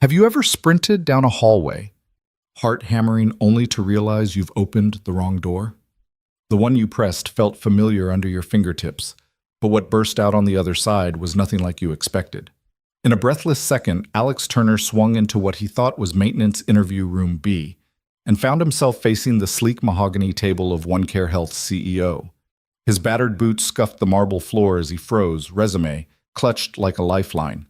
Have you ever sprinted down a hallway, heart hammering only to realize you've opened the wrong door? The one you pressed felt familiar under your fingertips, but what burst out on the other side was nothing like you expected. In a breathless second, Alex Turner swung into what he thought was maintenance interview room B and found himself facing the sleek mahogany table of OneCare Health's CEO. His battered boots scuffed the marble floor as he froze, resume clutched like a lifeline.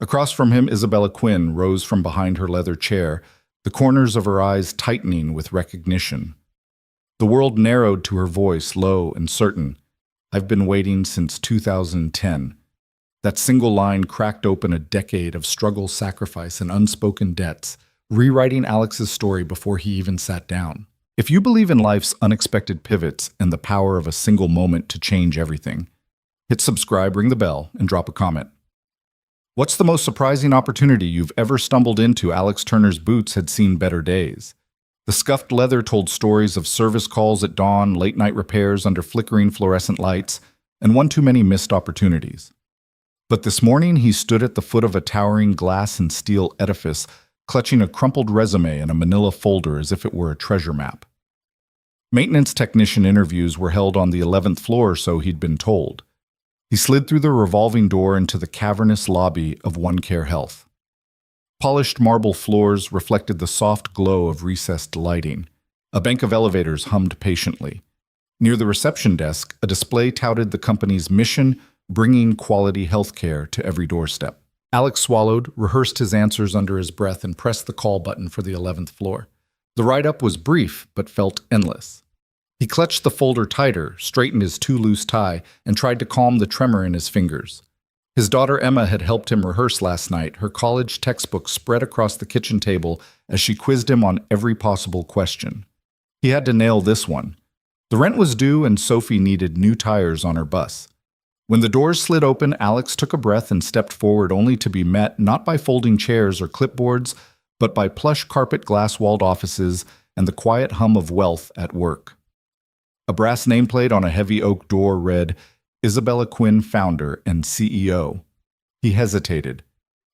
Across from him, Isabella Quinn rose from behind her leather chair, the corners of her eyes tightening with recognition. The world narrowed to her voice, low and certain. "I've been waiting since 2010. That single line cracked open a decade of struggle, sacrifice, and unspoken debts, rewriting Alex's story before he even sat down. If you believe in life's unexpected pivots and the power of a single moment to change everything, hit subscribe, ring the bell, and drop a comment. What's the most surprising opportunity you've ever stumbled into? Alex Turner's boots had seen better days. The scuffed leather told stories of service calls at dawn, late-night repairs under flickering fluorescent lights, and one too many missed opportunities. But this morning he stood at the foot of a towering glass and steel edifice, clutching a crumpled resume and a manila folder as if it were a treasure map. Maintenance technician interviews were held on the 11th floor, so he'd been told. He slid through the revolving door into the cavernous lobby of OneCare Health. Polished marble floors reflected the soft glow of recessed lighting. A bank of elevators hummed patiently. Near the reception desk, a display touted the company's mission, bringing quality healthcare to every doorstep. Alex swallowed, rehearsed his answers under his breath, and pressed the call button for the 11th floor. The write-up was brief, but felt endless. He clutched the folder tighter, straightened his too-loose tie, and tried to calm the tremor in his fingers. His daughter Emma had helped him rehearse last night, her college textbook spread across the kitchen table as she quizzed him on every possible question. He had to nail this one. The rent was due and Sophie needed new tires on her bus. When the doors slid open, Alex took a breath and stepped forward, only to be met not by folding chairs or clipboards, but by plush carpet glass-walled offices and the quiet hum of wealth at work. A brass nameplate on a heavy oak door read, "Isabella Quinn, founder and CEO." He hesitated.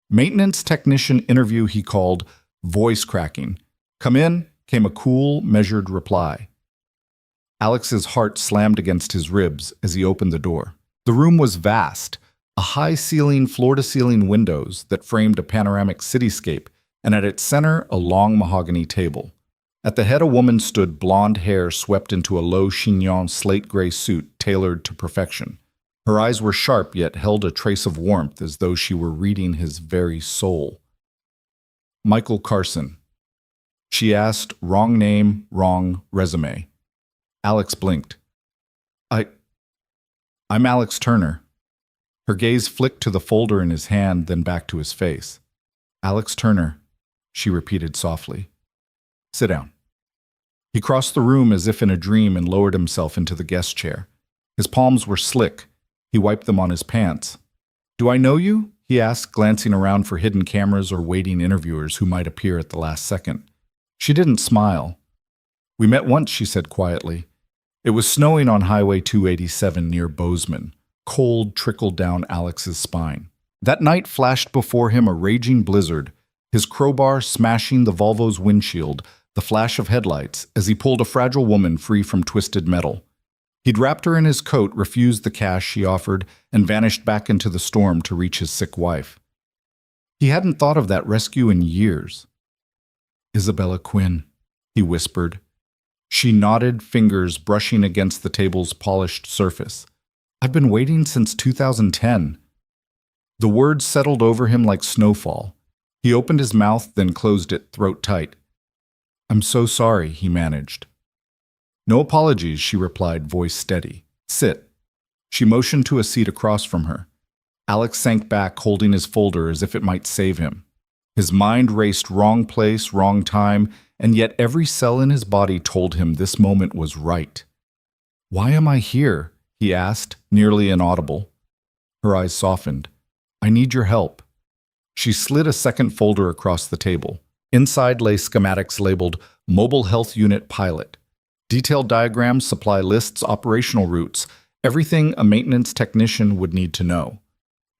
Maintenance technician interview he called, voice cracking. "Come in," came a cool, measured reply. Alex's heart slammed against his ribs as he opened the door. The room was vast, a high-ceiling, floor-to-ceiling windows that framed a panoramic cityscape, and at its center, a long mahogany table. At the head, a woman stood, blonde hair swept into a low chignon slate-gray suit tailored to perfection. Her eyes were sharp, yet held a trace of warmth, as though she were reading his very soul. "Michael Carson." She asked, wrong name, wrong resume. Alex blinked. I'm Alex Turner." Her gaze flicked to the folder in his hand, then back to his face. "Alex Turner," she repeated softly. "Sit down." He crossed the room as if in a dream and lowered himself into the guest chair. His palms were slick. He wiped them on his pants. "Do I know you?" he asked, glancing around for hidden cameras or waiting interviewers who might appear at the last second. She didn't smile. "We met once," she said quietly. It was snowing on Highway 287 near Bozeman. Cold trickled down Alex's spine. That night flashed before him a raging blizzard, his crowbar smashing the Volvo's windshield, the flash of headlights, as he pulled a fragile woman free from twisted metal. He'd wrapped her in his coat, refused the cash she offered, and vanished back into the storm to reach his sick wife. He hadn't thought of that rescue in years. "Isabella Quinn," he whispered. She nodded, fingers brushing against the table's polished surface. "I've been waiting since 2010. The words settled over him like snowfall. He opened his mouth, then closed it, throat tight. "I'm so sorry," he managed. "No apologies," she replied, voice steady. "Sit." She motioned to a seat across from her. Alex sank back, holding his folder as if it might save him. His mind raced wrong place, wrong time, and yet every cell in his body told him this moment was right. "Why am I here?" he asked, nearly inaudible. Her eyes softened. "I need your help." She slid a second folder across the table. Inside lay schematics labeled Mobile Health Unit Pilot. Detailed diagrams, supply lists, operational routes, everything a maintenance technician would need to know.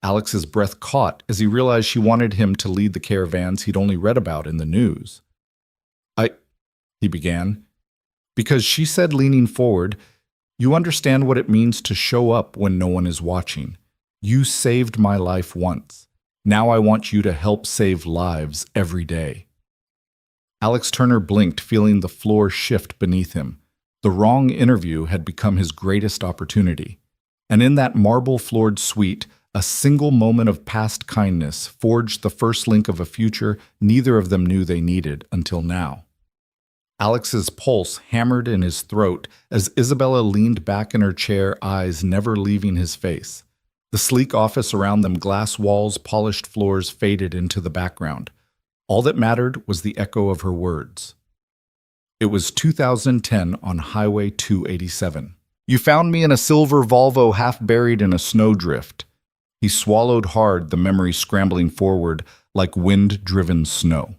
Alex's breath caught as he realized she wanted him to lead the caravans he'd only read about in the news. I, he began, because she said, leaning forward, "You understand what it means to show up when no one is watching. You saved my life once. Now I want you to help save lives every day." Alex Turner blinked, feeling the floor shift beneath him. The wrong interview had become his greatest opportunity. And in that marble-floored suite, a single moment of past kindness forged the first link of a future neither of them knew they needed until now. Alex's pulse hammered in his throat as Isabella leaned back in her chair, eyes never leaving his face. The sleek office around them, glass walls, polished floors, faded into the background. All that mattered was the echo of her words. It was 2010 on Highway 287. "You found me in a silver Volvo half buried in a snowdrift." He swallowed hard, the memory scrambling forward like wind-driven snow.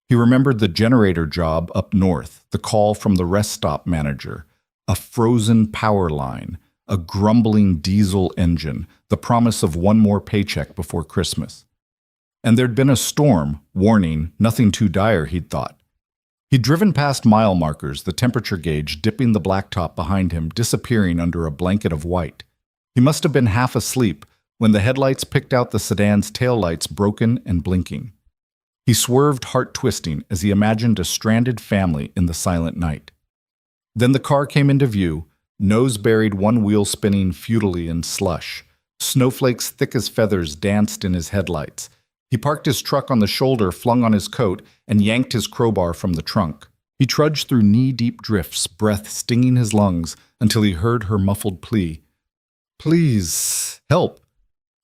He remembered the generator job up north, the call from the rest stop manager, a frozen power line, a grumbling diesel engine, the promise of one more paycheck before Christmas. And there'd been a storm, warning, nothing too dire, he'd thought. He'd driven past mile markers, the temperature gauge dipping the blacktop behind him, disappearing under a blanket of white. He must have been half asleep when the headlights picked out the sedan's taillights broken and blinking. He swerved, heart-twisting, as he imagined a stranded family in the silent night. Then the car came into view, nose buried, one wheel spinning futilely in slush. Snowflakes thick as feathers danced in his headlights. He parked his truck on the shoulder, flung on his coat, and yanked his crowbar from the trunk. He trudged through knee-deep drifts, breath stinging his lungs, until he heard her muffled plea. "Please, help."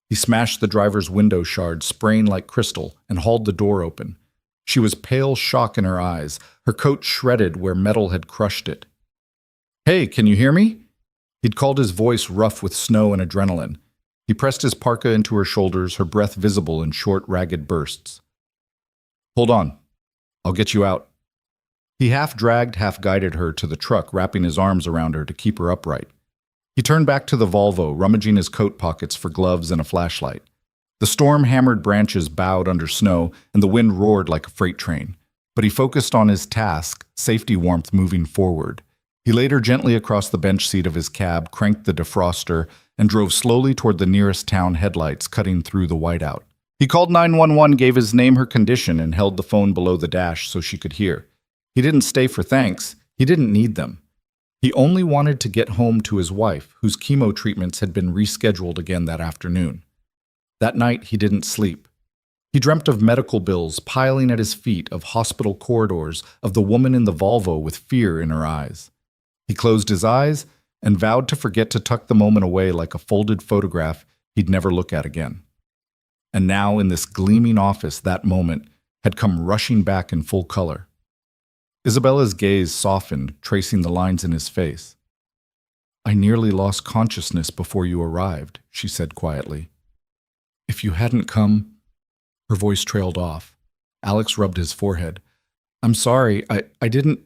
He smashed the driver's window shard, spraying like crystal, and hauled the door open. She was pale shock in her eyes, her coat shredded where metal had crushed it. "Hey, can you hear me?" He'd called, his voice rough with snow and adrenaline. He pressed his parka into her shoulders, her breath visible in short, ragged bursts. "Hold on. I'll get you out." He half-dragged, half-guided her to the truck, wrapping his arms around her to keep her upright. He turned back to the Volvo, rummaging his coat pockets for gloves and a flashlight. The storm-hammered branches bowed under snow, and the wind roared like a freight train. But he focused on his task, safety warmth moving forward. He laid her gently across the bench seat of his cab, cranked the defroster, and drove slowly toward the nearest town headlights cutting through the whiteout. He called 911, gave his name, her condition, and held the phone below the dash so she could hear. He didn't stay for thanks. He didn't need them. He only wanted to get home to his wife, whose chemo treatments had been rescheduled again that afternoon. That night, he didn't sleep. He dreamt of medical bills piling at his feet, of hospital corridors, of the woman in the Volvo with fear in her eyes. He closed his eyes and vowed to forget to tuck the moment away like a folded photograph he'd never look at again. And now, in this gleaming office, that moment had come rushing back in full color. Isabella's gaze softened, tracing the lines in his face. "I nearly lost consciousness before you arrived," she said quietly. "If you hadn't come—" Her voice trailed off. Alex rubbed his forehead. "I'm sorry, I didn't—"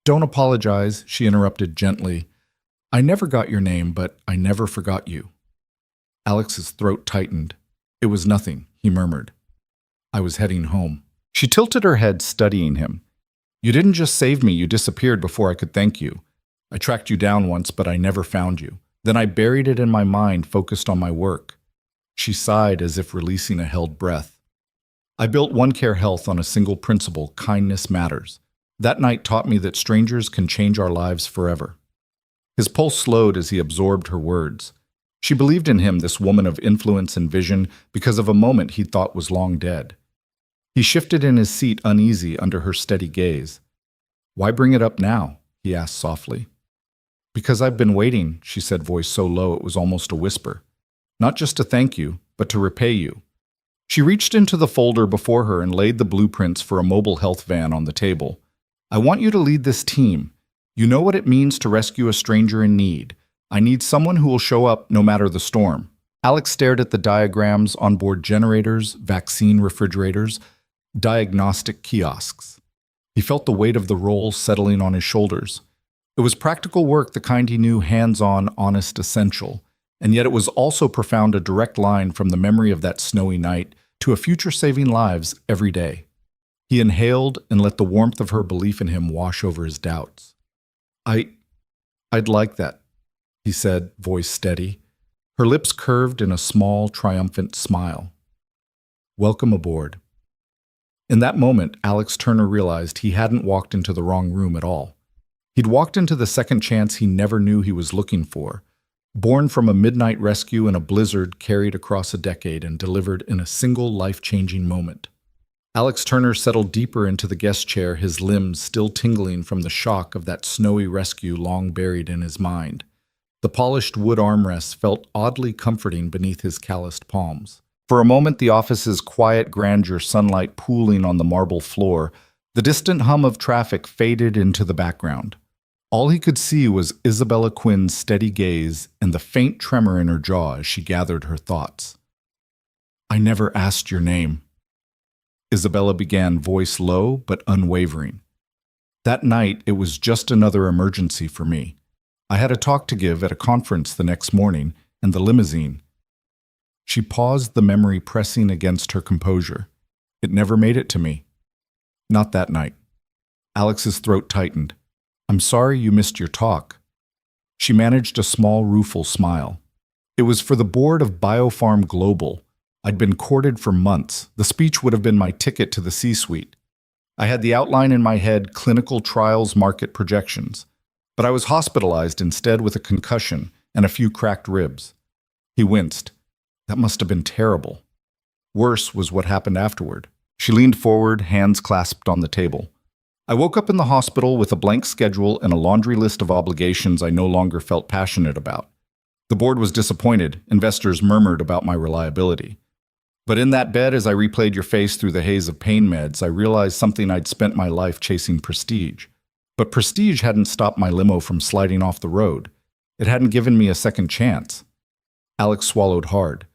"Don't apologize," she interrupted gently. "I never got your name, but I never forgot you." Alex's throat tightened. "It was nothing," he murmured. "I was heading home." She tilted her head, studying him. "You didn't just save me, you disappeared before I could thank you. I tracked you down once, but I never found you. Then I buried it in my mind, focused on my work." She sighed as if releasing a held breath. "I built OneCare Health on a single principle: kindness matters. That night taught me that strangers can change our lives forever." His pulse slowed as he absorbed her words. She believed in him, this woman of influence and vision, because of a moment he thought was long dead. He shifted in his seat, uneasy under her steady gaze. "Why bring it up now?" he asked softly. "Because I've been waiting," she said, voice so low it was almost a whisper. "Not just to thank you, but to repay you." She reached into the folder before her and laid the blueprints for a mobile health van on the table. "I want you to lead this team. You know what it means to rescue a stranger in need. I need someone who will show up no matter the storm." Alex stared at the diagrams: onboard generators, vaccine refrigerators, diagnostic kiosks. He felt the weight of the role settling on his shoulders. It was practical work, the kind he knew, hands-on, honest, essential. And yet it was also profound, a direct line from the memory of that snowy night to a future saving lives every day. He inhaled and let the warmth of her belief in him wash over his doubts. I'd like that, he said, voice steady. Her lips curved in a small, triumphant smile. Welcome aboard. In that moment, Alex Turner realized he hadn't walked into the wrong room at all. He'd walked into the second chance he never knew he was looking for, born from a midnight rescue in a blizzard carried across a decade and delivered in a single life-changing moment. Alex Turner settled deeper into the guest chair, his limbs still tingling from the shock of that snowy rescue long buried in his mind. The polished wood armrests felt oddly comforting beneath his calloused palms. For a moment, the office's quiet grandeur, sunlight pooling on the marble floor, the distant hum of traffic faded into the background. All he could see was Isabella Quinn's steady gaze and the faint tremor in her jaw as she gathered her thoughts. I never asked your name. Isabella began, voice low but unwavering. That night, it was just another emergency for me. I had a talk to give at a conference the next morning, and the limousine. She paused, the memory pressing against her composure. It never made it to me. Not that night. Alex's throat tightened. I'm sorry you missed your talk. She managed a small, rueful smile. It was for the board of BioPharm Global. I'd been courted for months. The speech would have been my ticket to the C-suite. I had the outline in my head, clinical trials, market projections. But I was hospitalized instead with a concussion and a few cracked ribs. He winced. That must have been terrible. Worse was what happened afterward. She leaned forward, hands clasped on the table. I woke up in the hospital with a blank schedule and a laundry list of obligations I no longer felt passionate about. The board was disappointed. Investors murmured about my reliability. But in that bed, as I replayed your face through the haze of pain meds, I realized something I'd spent my life chasing: prestige. But prestige hadn't stopped my limo from sliding off the road. It hadn't given me a second chance. Alex swallowed hard.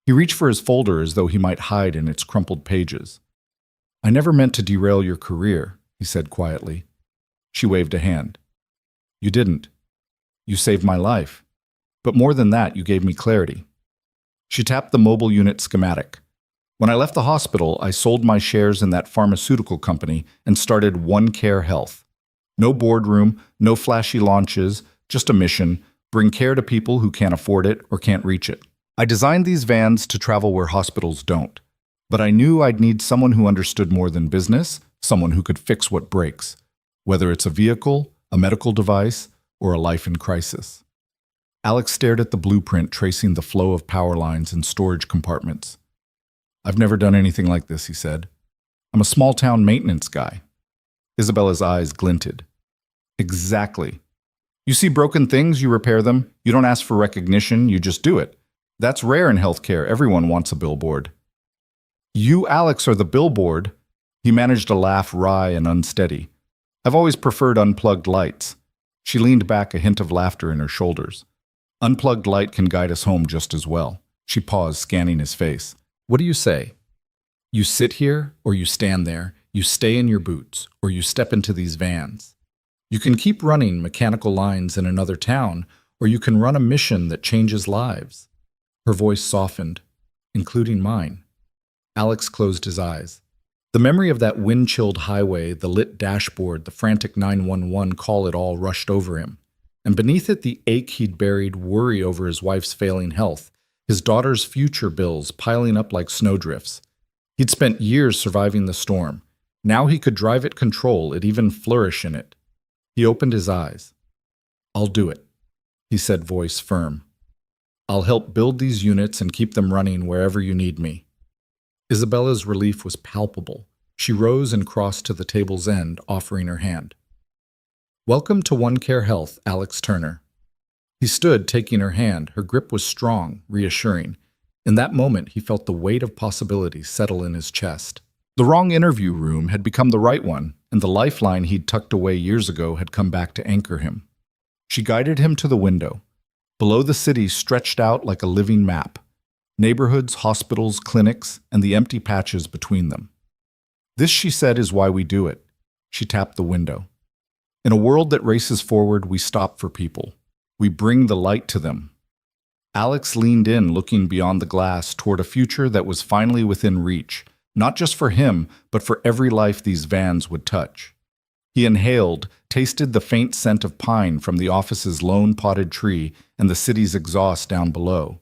He reached for his folder as though he might hide in its crumpled pages. I never meant to derail your career, he said quietly. She waved a hand. You didn't. You saved my life. But more than that, you gave me clarity. She tapped the mobile unit schematic. When I left the hospital, I sold my shares in that pharmaceutical company and started OneCare Health. No boardroom, no flashy launches, just a mission: bring care to people who can't afford it or can't reach it. I designed these vans to travel where hospitals don't. But I knew I'd need someone who understood more than business, someone who could fix what breaks, whether it's a vehicle, a medical device, or a life in crisis. Alex stared at the blueprint, tracing the flow of power lines and storage compartments. I've never done anything like this, he said. I'm a small-town maintenance guy. Isabella's eyes glinted. Exactly. You see broken things, you repair them. You don't ask for recognition, you just do it. That's rare in healthcare. Everyone wants a billboard. You, Alex, are the billboard. He managed a laugh, wry and unsteady. I've always preferred unplugged lights. She leaned back, a hint of laughter in her shoulders. Unplugged light can guide us home just as well. She paused, scanning his face. What do you say? You sit here, or you stand there. You stay in your boots, or you step into these vans. You can keep running mechanical lines in another town, or you can run a mission that changes lives. Her voice softened, including mine. Alex closed his eyes. The memory of that wind-chilled highway, the lit dashboard, the frantic 911 call, it all rushed over him. And beneath it, the ache he'd buried, worry over his wife's failing health, his daughter's future bills piling up like snowdrifts. He'd spent years surviving the storm. Now he could drive it, control it, even flourish in it. He opened his eyes. I'll do it, he said, voice firm. I'll help build these units and keep them running wherever you need me. Isabella's relief was palpable. She rose and crossed to the table's end, offering her hand. Welcome to OneCare Health, Alex Turner. He stood, taking her hand. Her grip was strong, reassuring. In that moment, he felt the weight of possibility settle in his chest. The wrong interview room had become the right one, and the lifeline he'd tucked away years ago had come back to anchor him. She guided him to the window. Below, the city stretched out like a living map. Neighborhoods, hospitals, clinics, and the empty patches between them. This, she said, is why we do it. She tapped the window. In a world that races forward, we stop for people. We bring the light to them. Alex leaned in, looking beyond the glass toward a future that was finally within reach, not just for him, but for every life these vans would touch. He inhaled, tasted the faint scent of pine from the office's lone potted tree and the city's exhaust down below.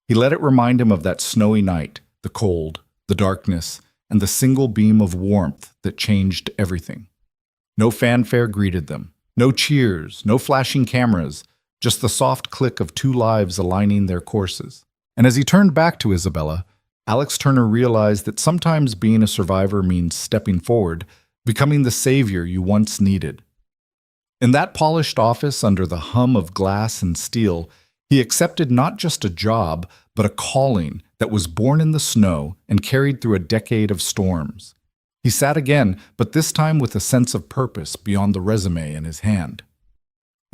He let it remind him of that snowy night, the cold, the darkness, and the single beam of warmth that changed everything. No fanfare greeted them, no cheers, no flashing cameras, just the soft click of two lives aligning their courses. And as he turned back to Isabella, Alex Turner realized that sometimes being a survivor means stepping forward, becoming the savior you once needed. In that polished office under the hum of glass and steel, he accepted not just a job, but a calling that was born in the snow and carried through a decade of storms. He sat again, but this time with a sense of purpose beyond the resume in his hand.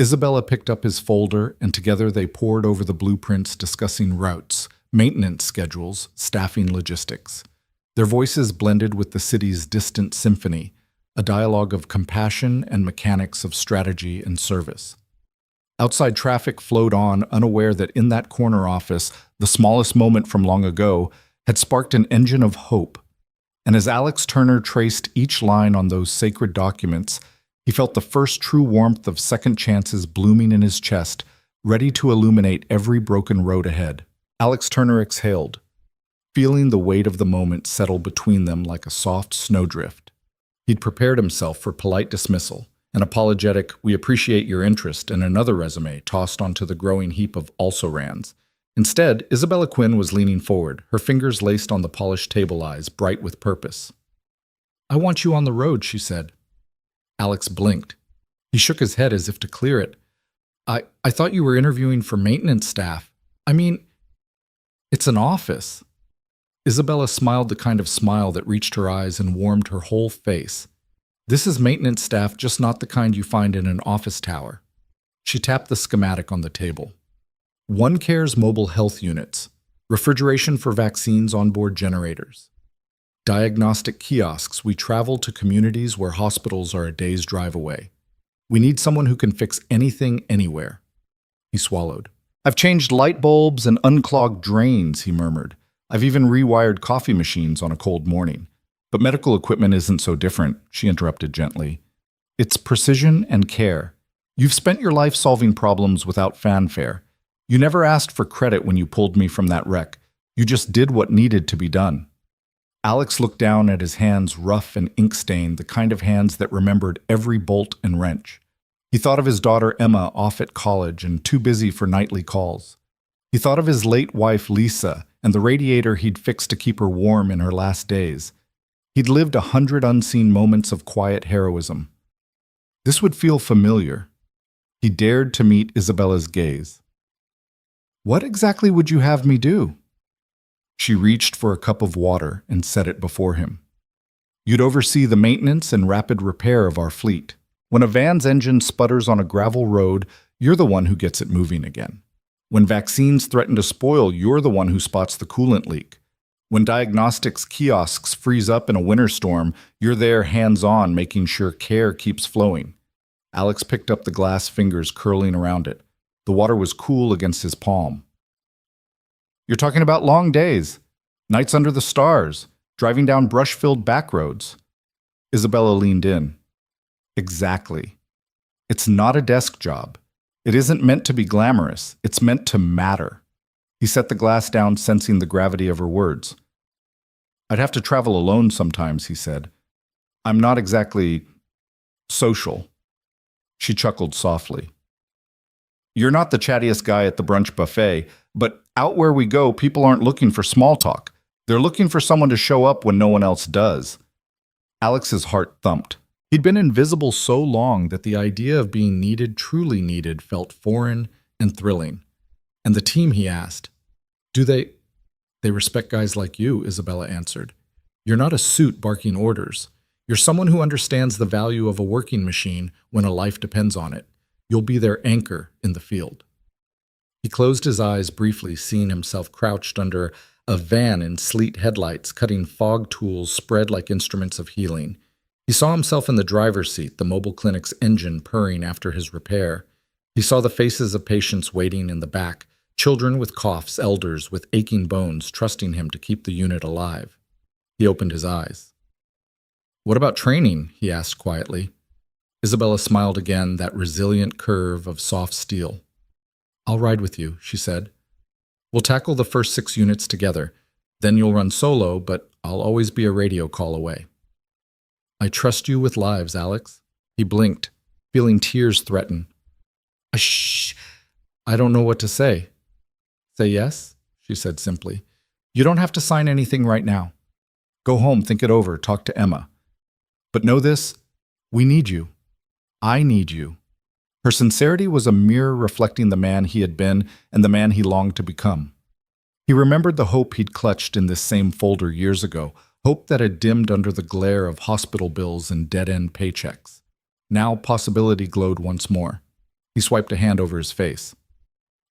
Isabella picked up his folder, and together they pored over the blueprints, discussing routes, maintenance schedules, staffing logistics. Their voices blended with the city's distant symphony, a dialogue of compassion and mechanics of strategy and service. Outside traffic flowed on, unaware that in that corner office, the smallest moment from long ago, had sparked an engine of hope. And as Alex Turner traced each line on those sacred documents, he felt the first true warmth of second chances blooming in his chest, ready to illuminate every broken road ahead. Alex Turner exhaled, feeling the weight of the moment settle between them like a soft snowdrift. He'd prepared himself for polite dismissal, an apologetic, "We appreciate your interest," and another resume tossed onto the growing heap of also-rans. Instead, Isabella Quinn was leaning forward, her fingers laced on the polished table eyes, bright with purpose. "I want you on the road," she said. Alex blinked. He shook his head as if to clear it. I thought you were interviewing for maintenance staff. I mean, it's an office." Isabella smiled the kind of smile that reached her eyes and warmed her whole face. "This is maintenance staff, just not the kind you find in an office tower." She tapped the schematic on the table. OneCare's mobile health units, refrigeration for vaccines onboard generators. Diagnostic kiosks, we travel to communities where hospitals are a day's drive away. We need someone who can fix anything anywhere. He swallowed. "I've changed light bulbs and unclogged drains," he murmured. "I've even rewired coffee machines on a cold morning. But medical equipment isn't so different," she interrupted gently. "It's precision and care. You've spent your life solving problems without fanfare. You never asked for credit when you pulled me from that wreck. You just did what needed to be done." Alex looked down at his hands, rough and ink-stained, the kind of hands that remembered every bolt and wrench. He thought of his daughter Emma off at college and too busy for nightly calls. He thought of his late wife Lisa and the radiator he'd fixed to keep her warm in her last days. He'd lived 100 unseen moments of quiet heroism. This would feel familiar. He dared to meet Isabella's gaze. "What exactly would you have me do?" She reached for a cup of water and set it before him. "You'd oversee the maintenance and rapid repair of our fleet. When a van's engine sputters on a gravel road, you're the one who gets it moving again. When vaccines threaten to spoil, you're the one who spots the coolant leak. When diagnostics kiosks freeze up in a winter storm, you're there hands-on making sure care keeps flowing." Alex picked up the glass, fingers curling around it. The water was cool against his palm. "You're talking about long days, nights under the stars, driving down brush-filled back roads." Isabella leaned in. "Exactly. It's not a desk job. It isn't meant to be glamorous. It's meant to matter." He set the glass down, sensing the gravity of her words. "I'd have to travel alone sometimes," he said. "I'm not exactly social." She chuckled softly. "You're not the chattiest guy at the brunch buffet, but out where we go, people aren't looking for small talk. They're looking for someone to show up when no one else does." Alex's heart thumped. He'd been invisible so long that the idea of being needed, truly needed, felt foreign and thrilling. "And the team," he asked. "Do they respect guys like you," Isabella answered. "You're not a suit barking orders. You're someone who understands the value of a working machine when a life depends on it. You'll be their anchor in the field." He closed his eyes briefly, seeing himself crouched under a van in sleet headlights, cutting fog tools spread like instruments of healing. He saw himself in the driver's seat, the mobile clinic's engine purring after his repair. He saw the faces of patients waiting in the back, Children with coughs, elders with aching bones, trusting him to keep the unit alive. He opened his eyes. "What about training?" he asked quietly. Isabella smiled again, that resilient curve of soft steel. "I'll ride with you," she said. "We'll tackle the first 6 units together. Then you'll run solo, but I'll always be a radio call away." "I trust you with lives, Alex." He blinked, feeling tears threaten. "Shh! I don't know what to say." "Say yes," she said simply. "You don't have to sign anything right now. Go home, think it over, talk to Emma. But know this, we need you. I need you." Her sincerity was a mirror reflecting the man he had been and the man he longed to become. He remembered the hope he'd clutched in this same folder years ago, hope that had dimmed under the glare of hospital bills and dead-end paychecks. Now possibility glowed once more. He swiped a hand over his face.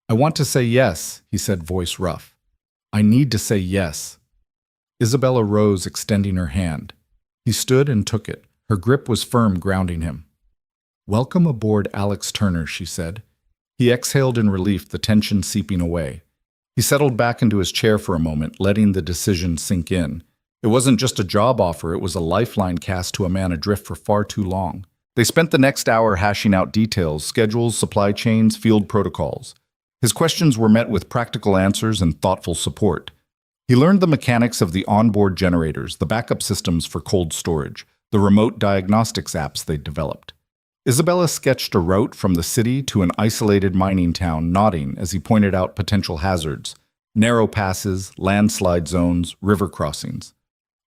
"I want to say yes," he said, voice rough. "I need to say yes." Isabella rose, extending her hand. He stood and took it. Her grip was firm, grounding him. "Welcome aboard, Alex Turner," she said. He exhaled in relief, the tension seeping away. He settled back into his chair for a moment, letting the decision sink in. It wasn't just a job offer, it was a lifeline cast to a man adrift for far too long. They spent the next hour hashing out details, schedules, supply chains, field protocols. His questions were met with practical answers and thoughtful support. He learned the mechanics of the onboard generators, the backup systems for cold storage, the remote diagnostics apps they'd developed. Isabella sketched a route from the city to an isolated mining town, nodding as he pointed out potential hazards: narrow passes, landslide zones, river crossings.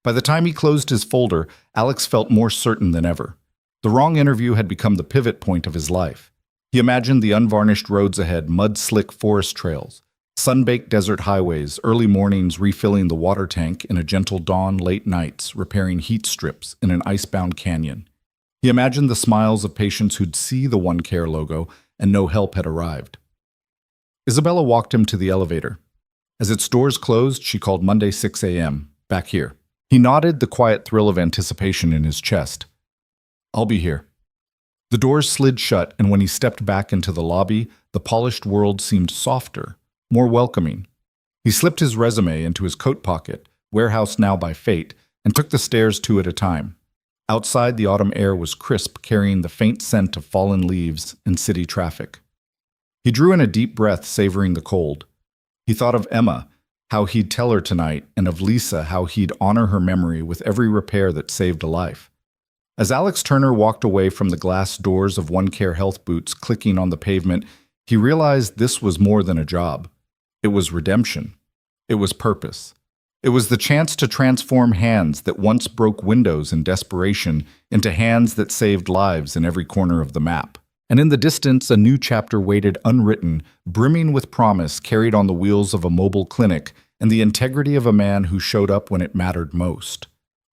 By the time he closed his folder, Alex felt more certain than ever. The wrong interview had become the pivot point of his life. He imagined the unvarnished roads ahead, mud-slick forest trails, sun-baked desert highways, early mornings refilling the water tank in a gentle dawn, late nights repairing heat strips in an icebound canyon. He imagined the smiles of patients who'd see the OneCare logo and no help had arrived. Isabella walked him to the elevator. As its doors closed, she called Monday 6 a.m., back here. He nodded, the quiet thrill of anticipation in his chest. "I'll be here." The doors slid shut, and when he stepped back into the lobby, the polished world seemed softer, more welcoming. He slipped his resume into his coat pocket, warehoused now by fate, and took the stairs 2 at a time. Outside, the autumn air was crisp, carrying the faint scent of fallen leaves and city traffic. He drew in a deep breath, savoring the cold. He thought of Emma, how he'd tell her tonight, and of Lisa, how he'd honor her memory with every repair that saved a life. As Alex Turner walked away from the glass doors of OneCare Health boots clicking on the pavement, he realized this was more than a job. It was redemption. It was purpose. It was the chance to transform hands that once broke windows in desperation into hands that saved lives in every corner of the map. And in the distance, a new chapter waited unwritten, brimming with promise, carried on the wheels of a mobile clinic and the integrity of a man who showed up when it mattered most.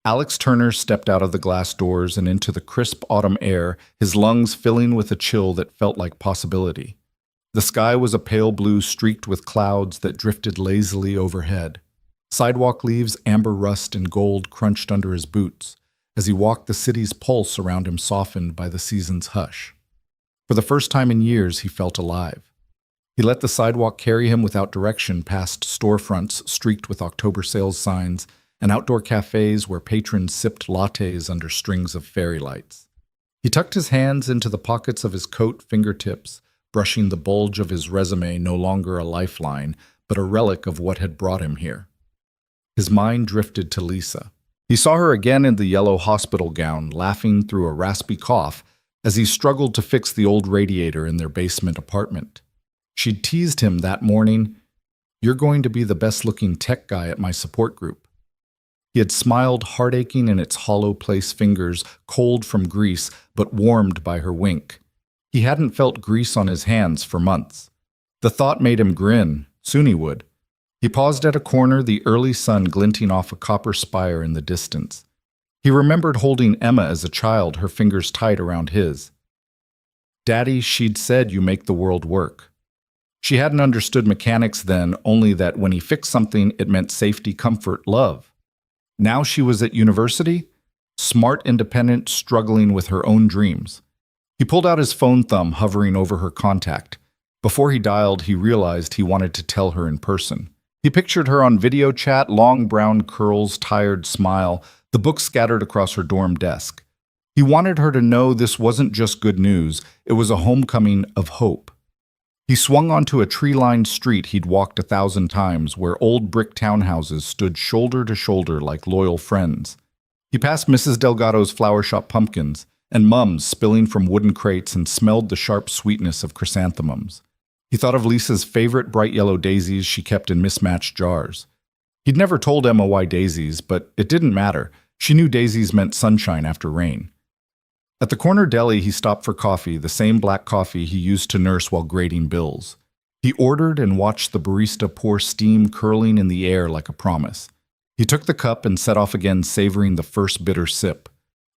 Alex Turner stepped out of the glass doors and into the crisp autumn air, his lungs filling with a chill that felt like possibility. The sky was a pale blue streaked with clouds that drifted lazily overhead. Sidewalk leaves, amber rust and gold crunched under his boots. As he walked, the city's pulse around him softened by the season's hush. For the first time in years, he felt alive. He let the sidewalk carry him without direction past storefronts streaked with October sales signs and outdoor cafes where patrons sipped lattes under strings of fairy lights. He tucked his hands into the pockets of his coat fingertips, brushing the bulge of his resume, no longer a lifeline, but a relic of what had brought him here. His mind drifted to Lisa. He saw her again in the yellow hospital gown, laughing through a raspy cough as he struggled to fix the old radiator in their basement apartment. She'd teased him that morning, "You're going to be the best-looking tech guy at my support group." He had smiled, heart aching in its hollow place fingers, cold from grease, but warmed by her wink. He hadn't felt grease on his hands for months. The thought made him grin. Soon he would. He paused at a corner, the early sun glinting off a copper spire in the distance. He remembered holding Emma as a child, her fingers tight around his. "Daddy, she'd said you make the world work." She hadn't understood mechanics then, only that when he fixed something, it meant safety, comfort, love. Now she was at university, smart, independent, struggling with her own dreams. He pulled out his phone thumb, hovering over her contact. Before he dialed, he realized he wanted to tell her in person. He pictured her on video chat, long brown curls, tired smile, the book scattered across her dorm desk. He wanted her to know this wasn't just good news, it was a homecoming of hope. He swung onto a tree-lined street he'd walked 1,000 times, where old brick townhouses stood shoulder to shoulder like loyal friends. He passed Mrs. Delgado's flower shop pumpkins, and mums spilling from wooden crates, and smelled the sharp sweetness of chrysanthemums. He thought of Lisa's favorite bright yellow daisies she kept in mismatched jars. He'd never told Emma why daisies, but it didn't matter. She knew daisies meant sunshine after rain. At the corner deli, he stopped for coffee, the same black coffee he used to nurse while grading bills. He ordered and watched the barista pour steam curling in the air like a promise. He took the cup and set off again, savoring the first bitter sip.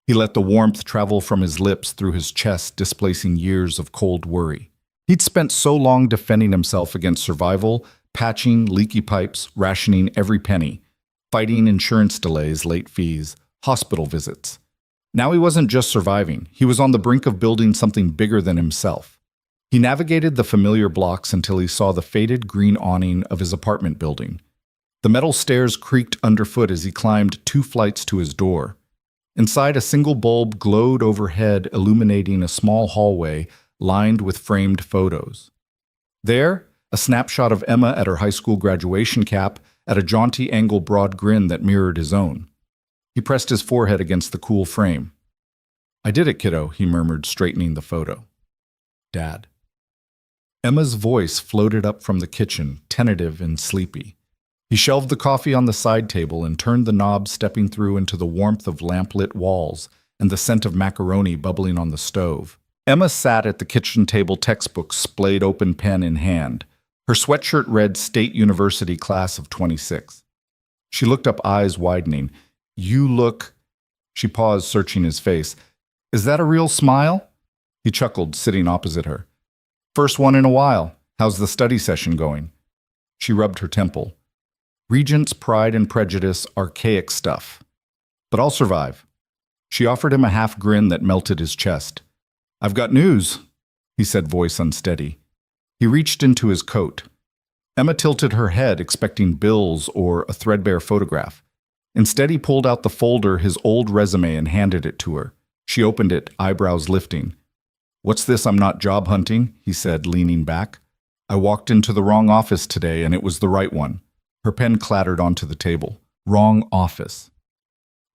He let the warmth travel from his lips through his chest, displacing years of cold worry. He'd spent so long defending himself against survival, patching leaky pipes, rationing every penny, fighting insurance delays, late fees, hospital visits. Now he wasn't just surviving, he was on the brink of building something bigger than himself. He navigated the familiar blocks until he saw the faded green awning of his apartment building. The metal stairs creaked underfoot as he climbed 2 flights to his door. Inside, a single bulb glowed overhead, illuminating a small hallway lined with framed photos. There, a snapshot of Emma at her high school graduation cap, at a jaunty angle broad grin that mirrored his own. He pressed his forehead against the cool frame. "I did it, kiddo," he murmured, straightening the photo. "Dad." Emma's voice floated up from the kitchen, tentative and sleepy. He shelved the coffee on the side table and turned the knob, stepping through into the warmth of lamp-lit walls and the scent of macaroni bubbling on the stove. Emma sat at the kitchen table, textbook splayed open, pen in hand. Her sweatshirt read State University Class of 26. She looked up, eyes widening. "You look—" She paused, searching his face. "Is that a real smile?" He chuckled, sitting opposite her. "First one in a while. How's the study session going?" She rubbed her temple. "Regents, Pride and Prejudice, archaic stuff. But I'll survive." She offered him a half grin that melted his chest. "I've got news," he said, voice unsteady. He reached into his coat. Emma tilted her head, expecting bills or a threadbare photograph. Instead, he pulled out the folder, his old resume, and handed it to her. She opened it, eyebrows lifting. "What's this? I'm not job hunting," he said, leaning back. "I walked into the wrong office today, and it was the right one." Her pen clattered onto the table. Wrong office.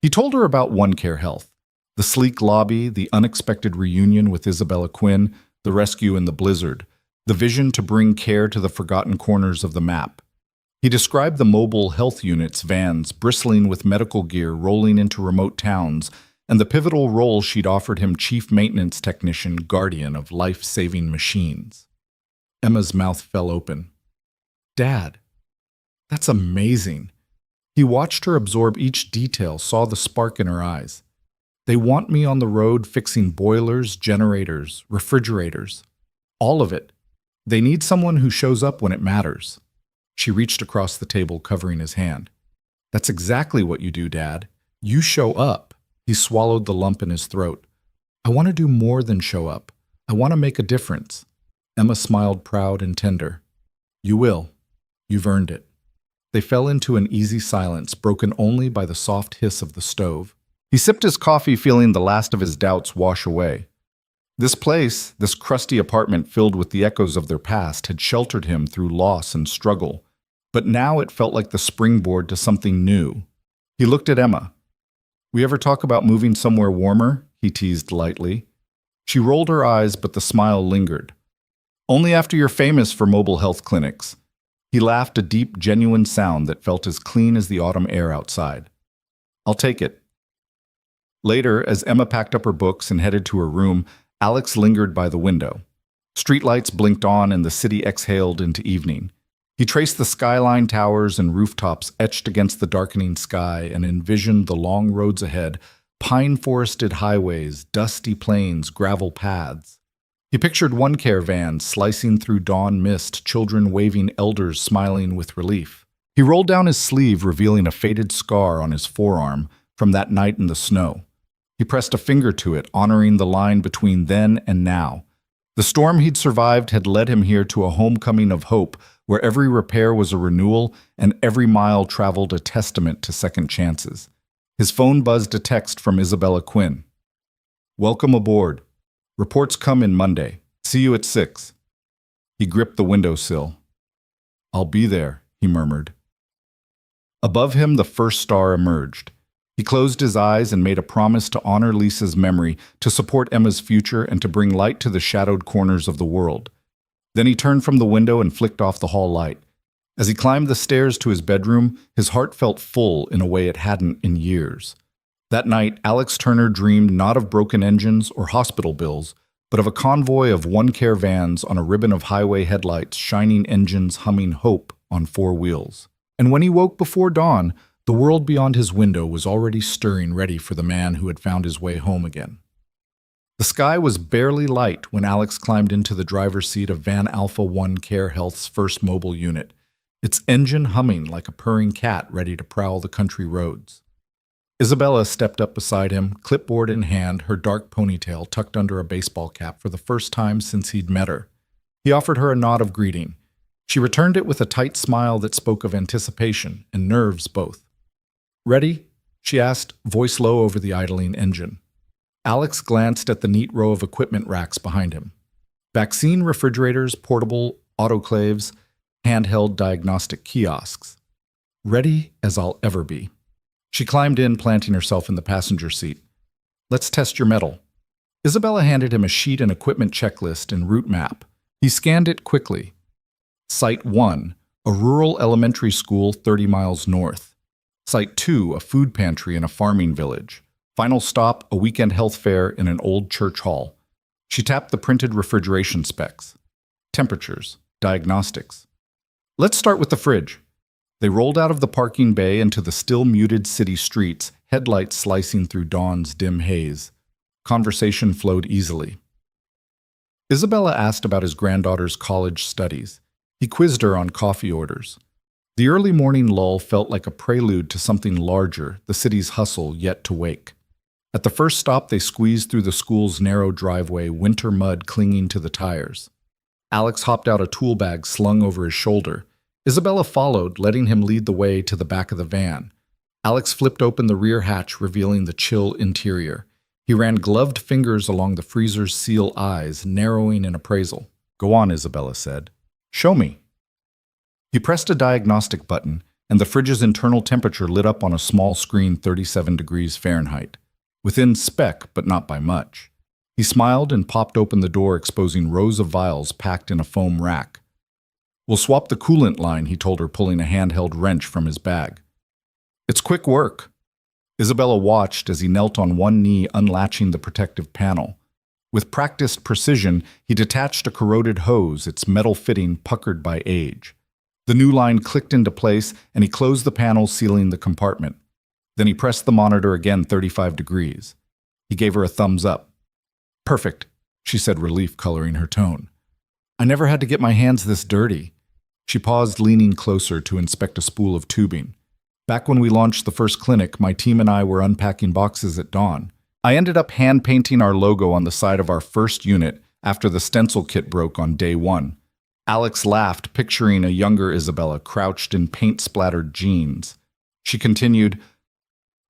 He told her about OneCare Health. The sleek lobby, the unexpected reunion with Isabella Quinn, the rescue in the blizzard, the vision to bring care to the forgotten corners of the map. He described the mobile health units, vans, bristling with medical gear rolling into remote towns, and the pivotal role she'd offered him, chief maintenance technician, guardian of life-saving machines. Emma's mouth fell open. "Dad, that's amazing." He watched her absorb each detail, saw the spark in her eyes. "They want me on the road fixing boilers, generators, refrigerators. All of it. They need someone who shows up when it matters." She reached across the table, covering his hand. "That's exactly what you do, Dad. You show up." He swallowed the lump in his throat. "I want to do more than show up. I want to make a difference." Emma smiled, proud and tender. "You will. You've earned it." They fell into an easy silence, broken only by the soft hiss of the stove. He sipped his coffee, feeling the last of his doubts wash away. This place, this crusty apartment filled with the echoes of their past, had sheltered him through loss and struggle. But now it felt like the springboard to something new. He looked at Emma. "We ever talk about moving somewhere warmer?" he teased lightly. She rolled her eyes, but the smile lingered. "Only after you're famous for mobile health clinics." He laughed, a deep, genuine sound that felt as clean as the autumn air outside. "I'll take it." Later, as Emma packed up her books and headed to her room, Alex lingered by the window. Streetlights blinked on and the city exhaled into evening. He traced the skyline towers and rooftops etched against the darkening sky and envisioned the long roads ahead, pine-forested highways, dusty plains, gravel paths. He pictured OneCare vans slicing through dawn mist, children waving, elders smiling with relief. He rolled down his sleeve, revealing a faded scar on his forearm from that night in the snow. He pressed a finger to it, honoring the line between then and now. The storm he'd survived had led him here to a homecoming of hope, where every repair was a renewal and every mile traveled a testament to second chances. His phone buzzed a text from Isabella Quinn. "Welcome aboard. Reports come in Monday. See you at 6. He gripped the windowsill. "I'll be there," he murmured. Above him, the first star emerged. He closed his eyes and made a promise to honor Lisa's memory, to support Emma's future, and to bring light to the shadowed corners of the world. Then he turned from the window and flicked off the hall light. As he climbed the stairs to his bedroom, his heart felt full in a way it hadn't in years. That night, Alex Turner dreamed not of broken engines or hospital bills, but of a convoy of one-care vans on a ribbon of highway headlights, shining engines humming hope on 4 wheels. And when he woke before dawn, the world beyond his window was already stirring, ready for the man who had found his way home again. The sky was barely light when Alex climbed into the driver's seat of Van Alpha One Care Health's first mobile unit, its engine humming like a purring cat ready to prowl the country roads. Isabella stepped up beside him, clipboard in hand, her dark ponytail tucked under a baseball cap for the first time since he'd met her. He offered her a nod of greeting. She returned it with a tight smile that spoke of anticipation and nerves both. "Ready?" she asked, voice low over the idling engine. Alex glanced at the neat row of equipment racks behind him. Vaccine refrigerators, portable autoclaves, handheld diagnostic kiosks. Ready as I'll ever be. She climbed in, planting herself in the passenger seat. "Let's test your mettle." Isabella handed him a sheet and equipment checklist and route map. He scanned it quickly. Site 1, a rural elementary school 30 miles north. Site 2, a food pantry in a farming village. Final stop, a weekend health fair in an old church hall. She tapped the printed refrigeration specs. Temperatures, diagnostics. "Let's start with the fridge." They rolled out of the parking bay into the still muted city streets, headlights slicing through dawn's dim haze. Conversation flowed easily. Isabella asked about his granddaughter's college studies. He quizzed her on coffee orders. The early morning lull felt like a prelude to something larger, the city's hustle yet to wake. At the first stop, they squeezed through the school's narrow driveway, winter mud clinging to the tires. Alex hopped out a tool bag slung over his shoulder. Isabella followed, letting him lead the way to the back of the van. Alex flipped open the rear hatch, revealing the chill interior. He ran gloved fingers along the freezer's seal eyes, narrowing in appraisal. "Go on," Isabella said. "Show me." He pressed a diagnostic button, and the fridge's internal temperature lit up on a small screen 37 degrees Fahrenheit. Within spec, but not by much. He smiled and popped open the door, exposing rows of vials packed in a foam rack. "We'll swap the coolant line," he told her, pulling a handheld wrench from his bag. "It's quick work." Isabella watched as he knelt on one knee, unlatching the protective panel. With practiced precision, he detached a corroded hose, its metal fitting puckered by age. The new line clicked into place, and he closed the panel, sealing the compartment. Then he pressed the monitor again 35 degrees. He gave her a thumbs up. "Perfect," she said, relief coloring her tone. "I never had to get my hands this dirty." She paused, leaning closer to inspect a spool of tubing. "Back when we launched the first clinic, my team and I were unpacking boxes at dawn. I ended up hand-painting our logo on the side of our first unit after the stencil kit broke on day 1. Alex laughed, picturing a younger Isabella crouched in paint-splattered jeans. She continued,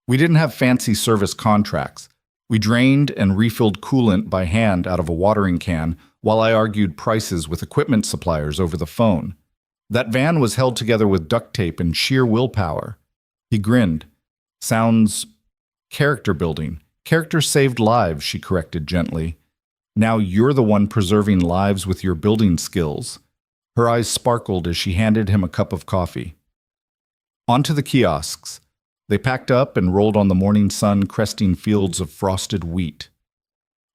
"We didn't have fancy service contracts. We drained and refilled coolant by hand out of a watering can while I argued prices with equipment suppliers over the phone. That van was held together with duct tape and sheer willpower." He grinned. "Sounds character building. Character saved lives," she corrected gently. "Now you're the one preserving lives with your building skills." Her eyes sparkled as she handed him a cup of coffee. Onto the kiosks. They packed up and rolled on the morning sun, cresting fields of frosted wheat.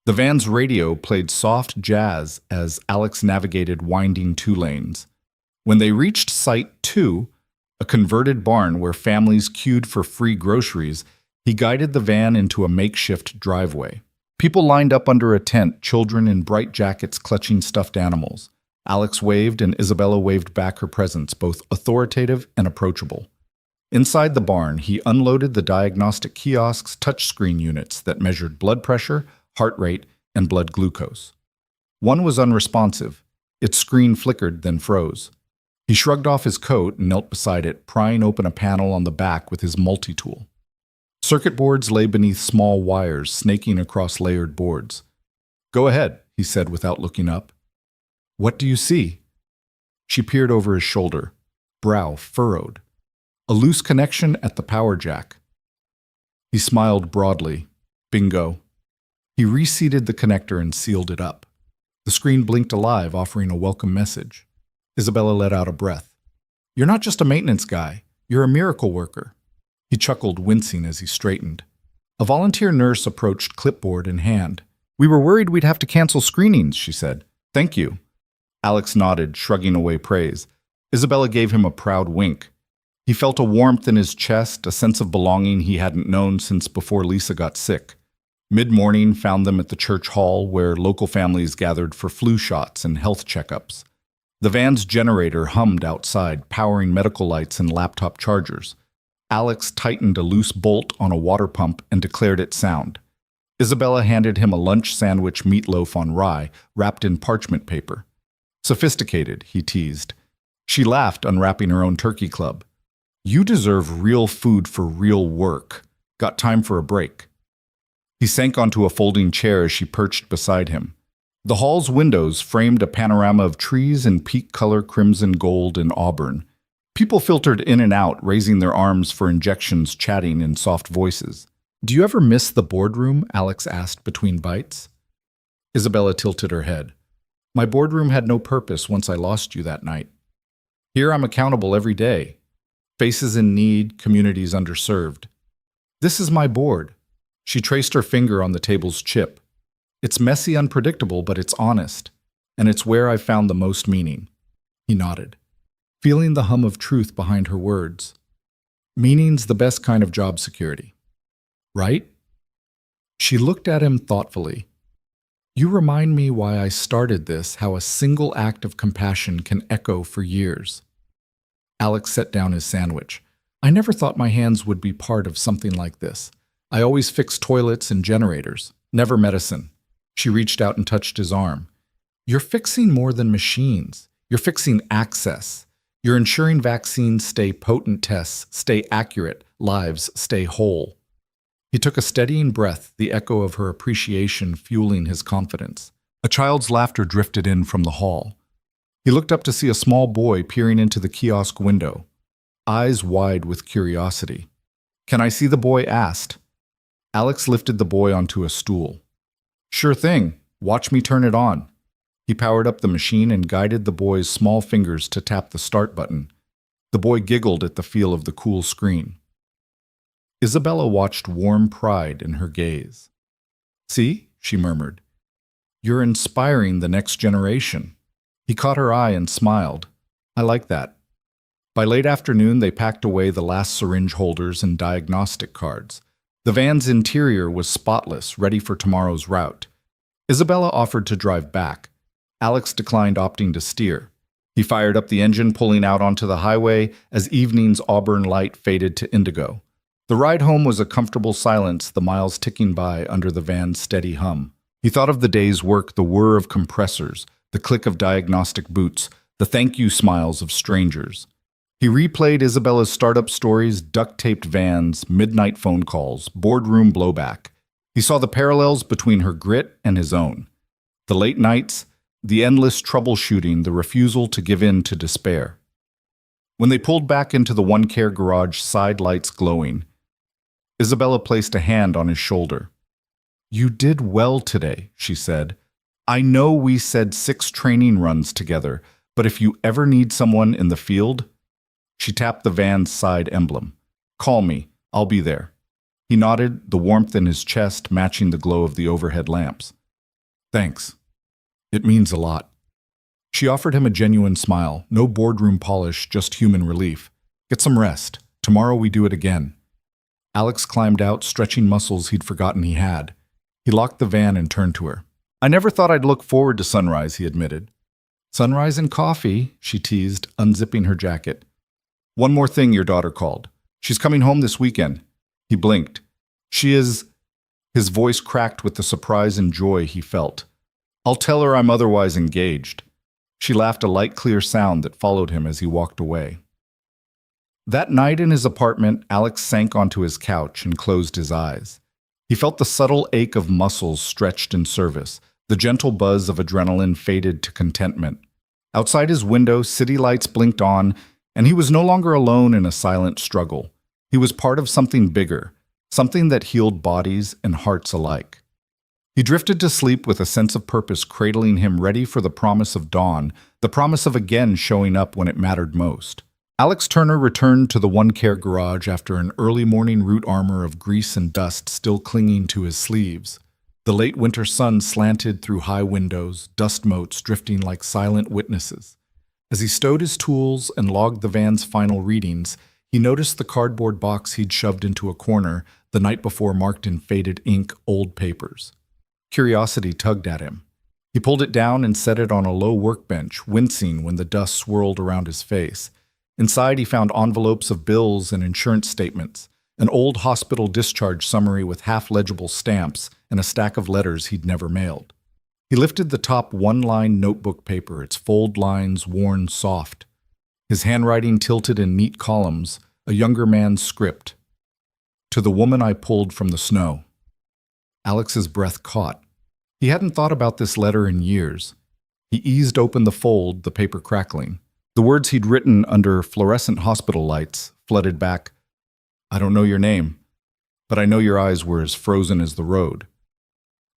The van's radio played soft jazz as Alex navigated winding 2 lanes. When they reached Site 2, a converted barn where families queued for free groceries, he guided the van into a makeshift driveway. People lined up under a tent, children in bright jackets clutching stuffed animals. Alex waved and Isabella waved back her presence, both authoritative and approachable. Inside the barn, he unloaded the diagnostic kiosk's touchscreen units that measured blood pressure, heart rate, and blood glucose. One was unresponsive. Its screen flickered, then froze. He shrugged off his coat and knelt beside it, prying open a panel on the back with his multi-tool. Circuit boards lay beneath small wires snaking across layered boards. "Go ahead," he said without looking up. "What do you see?" She peered over his shoulder, brow furrowed. A loose connection at the power jack. He smiled broadly. Bingo. He reseated the connector and sealed it up. The screen blinked alive, offering a welcome message. Isabella let out a breath. "You're not just a maintenance guy. You're a miracle worker." He chuckled, wincing as he straightened. A volunteer nurse approached, clipboard in hand. "We were worried we'd have to cancel screenings," she said. "Thank you." Alex nodded, shrugging away praise. Isabella gave him a proud wink. He felt a warmth in his chest, a sense of belonging he hadn't known since before Lisa got sick. Mid-morning found them at the church hall where local families gathered for flu shots and health checkups. The van's generator hummed outside, powering medical lights and laptop chargers. Alex tightened a loose bolt on a water pump and declared it sound. Isabella handed him a lunch sandwich meatloaf on rye, wrapped in parchment paper. "Sophisticated," he teased. She laughed, unwrapping her own turkey club. "You deserve real food for real work. Got time for a break." He sank onto a folding chair as she perched beside him. The hall's windows framed a panorama of trees in peak color crimson, gold, and auburn. People filtered in and out, raising their arms for injections, chatting in soft voices. "Do you ever miss the boardroom?" Alex asked between bites. Isabella tilted her head. "My boardroom had no purpose once I lost you that night. Here I'm accountable every day. Faces in need, communities underserved. This is my board." She traced her finger on the table's chip. "It's messy, unpredictable, but it's honest. And it's where I found the most meaning." He nodded, feeling the hum of truth behind her words. "Meaning's the best kind of job security. Right?" She looked at him thoughtfully. "You remind me why I started this, how a single act of compassion can echo for years." Alex set down his sandwich. "I never thought my hands would be part of something like this. I always fixed toilets and generators, never medicine." She reached out and touched his arm. "You're fixing more than machines. You're fixing access. You're ensuring vaccines stay potent, tests stay accurate, lives stay whole." He took a steadying breath, the echo of her appreciation fueling his confidence. A child's laughter drifted in from the hall. He looked up to see a small boy peering into the kiosk window, eyes wide with curiosity. "Can I see the boy?" asked. Alex lifted the boy onto a stool. "Sure thing. Watch me turn it on." He powered up the machine and guided the boy's small fingers to tap the start button. The boy giggled at the feel of the cool screen. Isabella watched warm pride in her gaze. "See?" she murmured. "You're inspiring the next generation." He caught her eye and smiled. "I like that." By late afternoon, they packed away the last syringe holders and diagnostic cards. The van's interior was spotless, ready for tomorrow's route. Isabella offered to drive back. Alex declined, opting to steer. He fired up the engine, pulling out onto the highway as evening's auburn light faded to indigo. The ride home was a comfortable silence, the miles ticking by under the van's steady hum. He thought of the day's work, the whir of compressors, the click of diagnostic boots, the thank you smiles of strangers. He replayed Isabella's startup stories, duct-taped vans, midnight phone calls, boardroom blowback. He saw the parallels between her grit and his own. The late nights, the endless troubleshooting, the refusal to give in to despair. When they pulled back into the one-care garage, side lights glowing, Isabella placed a hand on his shoulder. "You did well today," she said. "I know we said 6 training runs together, but if you ever need someone in the field..." She tapped the van's side emblem. "Call me. I'll be there." He nodded, the warmth in his chest matching the glow of the overhead lamps. "Thanks. It means a lot." She offered him a genuine smile, no boardroom polish, just human relief. "Get some rest. Tomorrow we do it again." Alex climbed out, stretching muscles he'd forgotten he had. He locked the van and turned to her. "I never thought I'd look forward to sunrise," he admitted. "Sunrise and coffee," she teased, unzipping her jacket. "One more thing," your daughter called. "She's coming home this weekend." He blinked. "She is..." His voice cracked with the surprise and joy he felt. I'll tell her I'm otherwise engaged." She laughed, a light, clear sound that followed him as he walked away. That night in his apartment, Alex sank onto his couch and closed his eyes. He felt the subtle ache of muscles stretched in service. The gentle buzz of adrenaline faded to contentment. Outside his window, city lights blinked on, and he was no longer alone in a silent struggle. He was part of something bigger, something that healed bodies and hearts alike. He drifted to sleep with a sense of purpose cradling him, ready for the promise of dawn, the promise of again showing up when it mattered most. Alex Turner returned to the One Care garage after an early morning route armor of grease and dust still clinging to his sleeves. The late winter sun slanted through high windows, dust motes drifting like silent witnesses. As he stowed his tools and logged the van's final readings, he noticed the cardboard box he'd shoved into a corner the night before, marked in faded ink old papers. Curiosity tugged at him. He pulled it down and set it on a low workbench, wincing when the dust swirled around his face. Inside, he found envelopes of bills and insurance statements, an old hospital discharge summary with half-legible stamps, and a stack of letters he'd never mailed. He lifted the top one-line notebook paper, its fold lines worn soft. His handwriting tilted in neat columns, a younger man's script. "To the woman I pulled from the snow." Alex's breath caught. He hadn't thought about this letter in years. He eased open the fold, the paper crackling. The words he'd written under fluorescent hospital lights flooded back. "I don't know your name, but I know your eyes were as frozen as the road.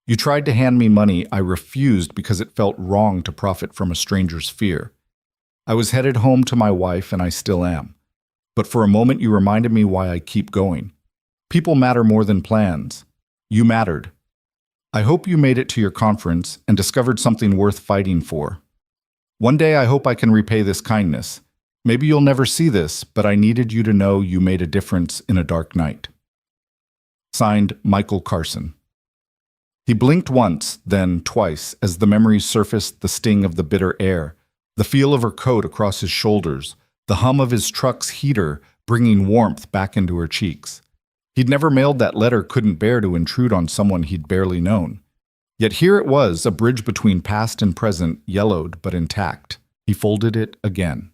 You tried to hand me money. I refused because it felt wrong to profit from a stranger's fear. I was headed home to my wife, and I still am. But for a moment you reminded me why I keep going. People matter more than plans. You mattered. I hope you made it to your conference and discovered something worth fighting for. One day I hope I can repay this kindness. Maybe you'll never see this, but I needed you to know you made a difference in a dark night." Signed, Michael Carson. He blinked once, then twice, as the memories surfaced, the sting of the bitter air, the feel of her coat across his shoulders, the hum of his truck's heater bringing warmth back into her cheeks. He'd never mailed that letter, couldn't bear to intrude on someone he'd barely known. Yet here it was, a bridge between past and present, yellowed but intact. He folded it again,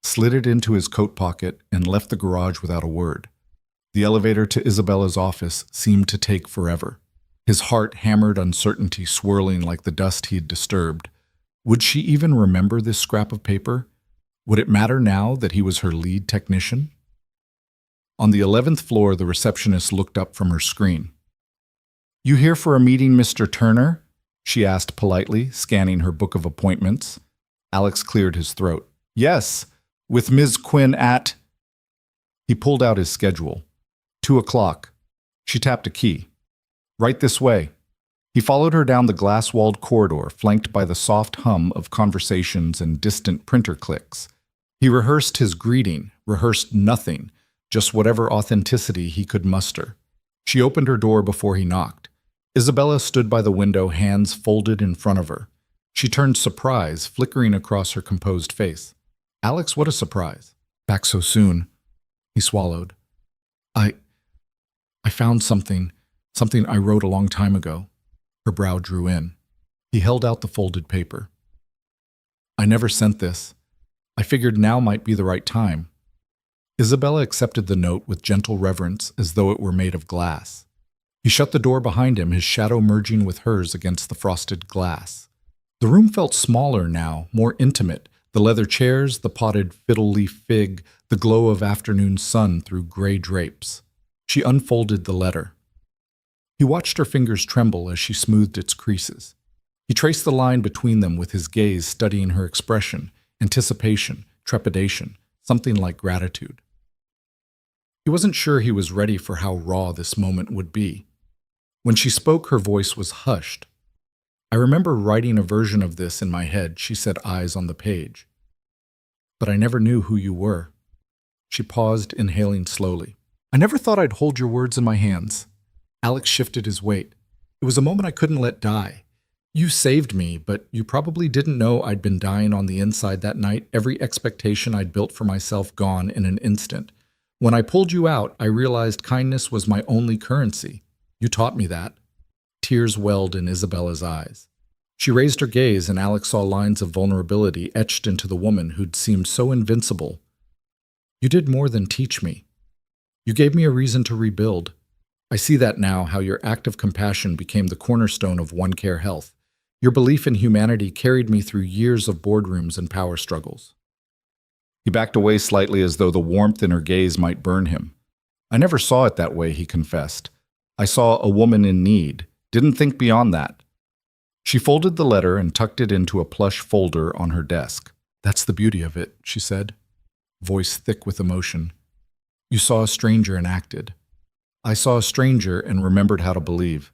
slid it into his coat pocket, and left the garage without a word. The elevator to Isabella's office seemed to take forever. His heart hammered, uncertainty swirling like the dust he'd disturbed. Would she even remember this scrap of paper? Would it matter now that he was her lead technician? On the 11th floor, the receptionist looked up from her screen. "You here for a meeting, Mr. Turner?" she asked politely, scanning her book of appointments. Alex cleared his throat. "Yes, with Ms. Quinn at—" He pulled out his schedule. 2:00. She tapped a key. "Right this way." He followed her down the glass-walled corridor, flanked by the soft hum of conversations and distant printer clicks. He rehearsed his greeting, rehearsed nothing, just whatever authenticity he could muster. She opened her door before he knocked. Isabella stood by the window, hands folded in front of her. She turned surprise, flickering across her composed face. "Alex, what a surprise. Back so soon." He swallowed. I found something I wrote a long time ago." Her brow drew in. He held out the folded paper. "I never sent this. I figured now might be the right time." Isabella accepted the note with gentle reverence, as though it were made of glass. He shut the door behind him, his shadow merging with hers against the frosted glass. The room felt smaller now, more intimate, the leather chairs, the potted fiddle-leaf fig, the glow of afternoon sun through gray drapes. She unfolded the letter. He watched her fingers tremble as she smoothed its creases. He traced the line between them with his gaze, studying her expression, anticipation, trepidation, something like gratitude. He wasn't sure he was ready for how raw this moment would be. When she spoke, her voice was hushed. "I remember writing a version of this in my head," she said, eyes on the page. "But I never knew who you were." She paused, inhaling slowly. "I never thought I'd hold your words in my hands." Alex shifted his weight. "It was a moment I couldn't let die. You saved me, but you probably didn't know I'd been dying on the inside that night, every expectation I'd built for myself gone in an instant. When I pulled you out, I realized kindness was my only currency. You taught me that." Tears welled in Isabella's eyes. She raised her gaze, and Alex saw lines of vulnerability etched into the woman who'd seemed so invincible. You did more than teach me. You gave me a reason to rebuild. I see that now, how your act of compassion became the cornerstone of OneCare Health. Your belief in humanity carried me through years of boardrooms and power struggles. He backed away slightly as though the warmth in her gaze might burn him. I never saw it that way, he confessed. I saw a woman in need, didn't think beyond that. She folded the letter and tucked it into a plush folder on her desk. That's the beauty of it, she said, voice thick with emotion. You saw a stranger and acted. I saw a stranger and remembered how to believe.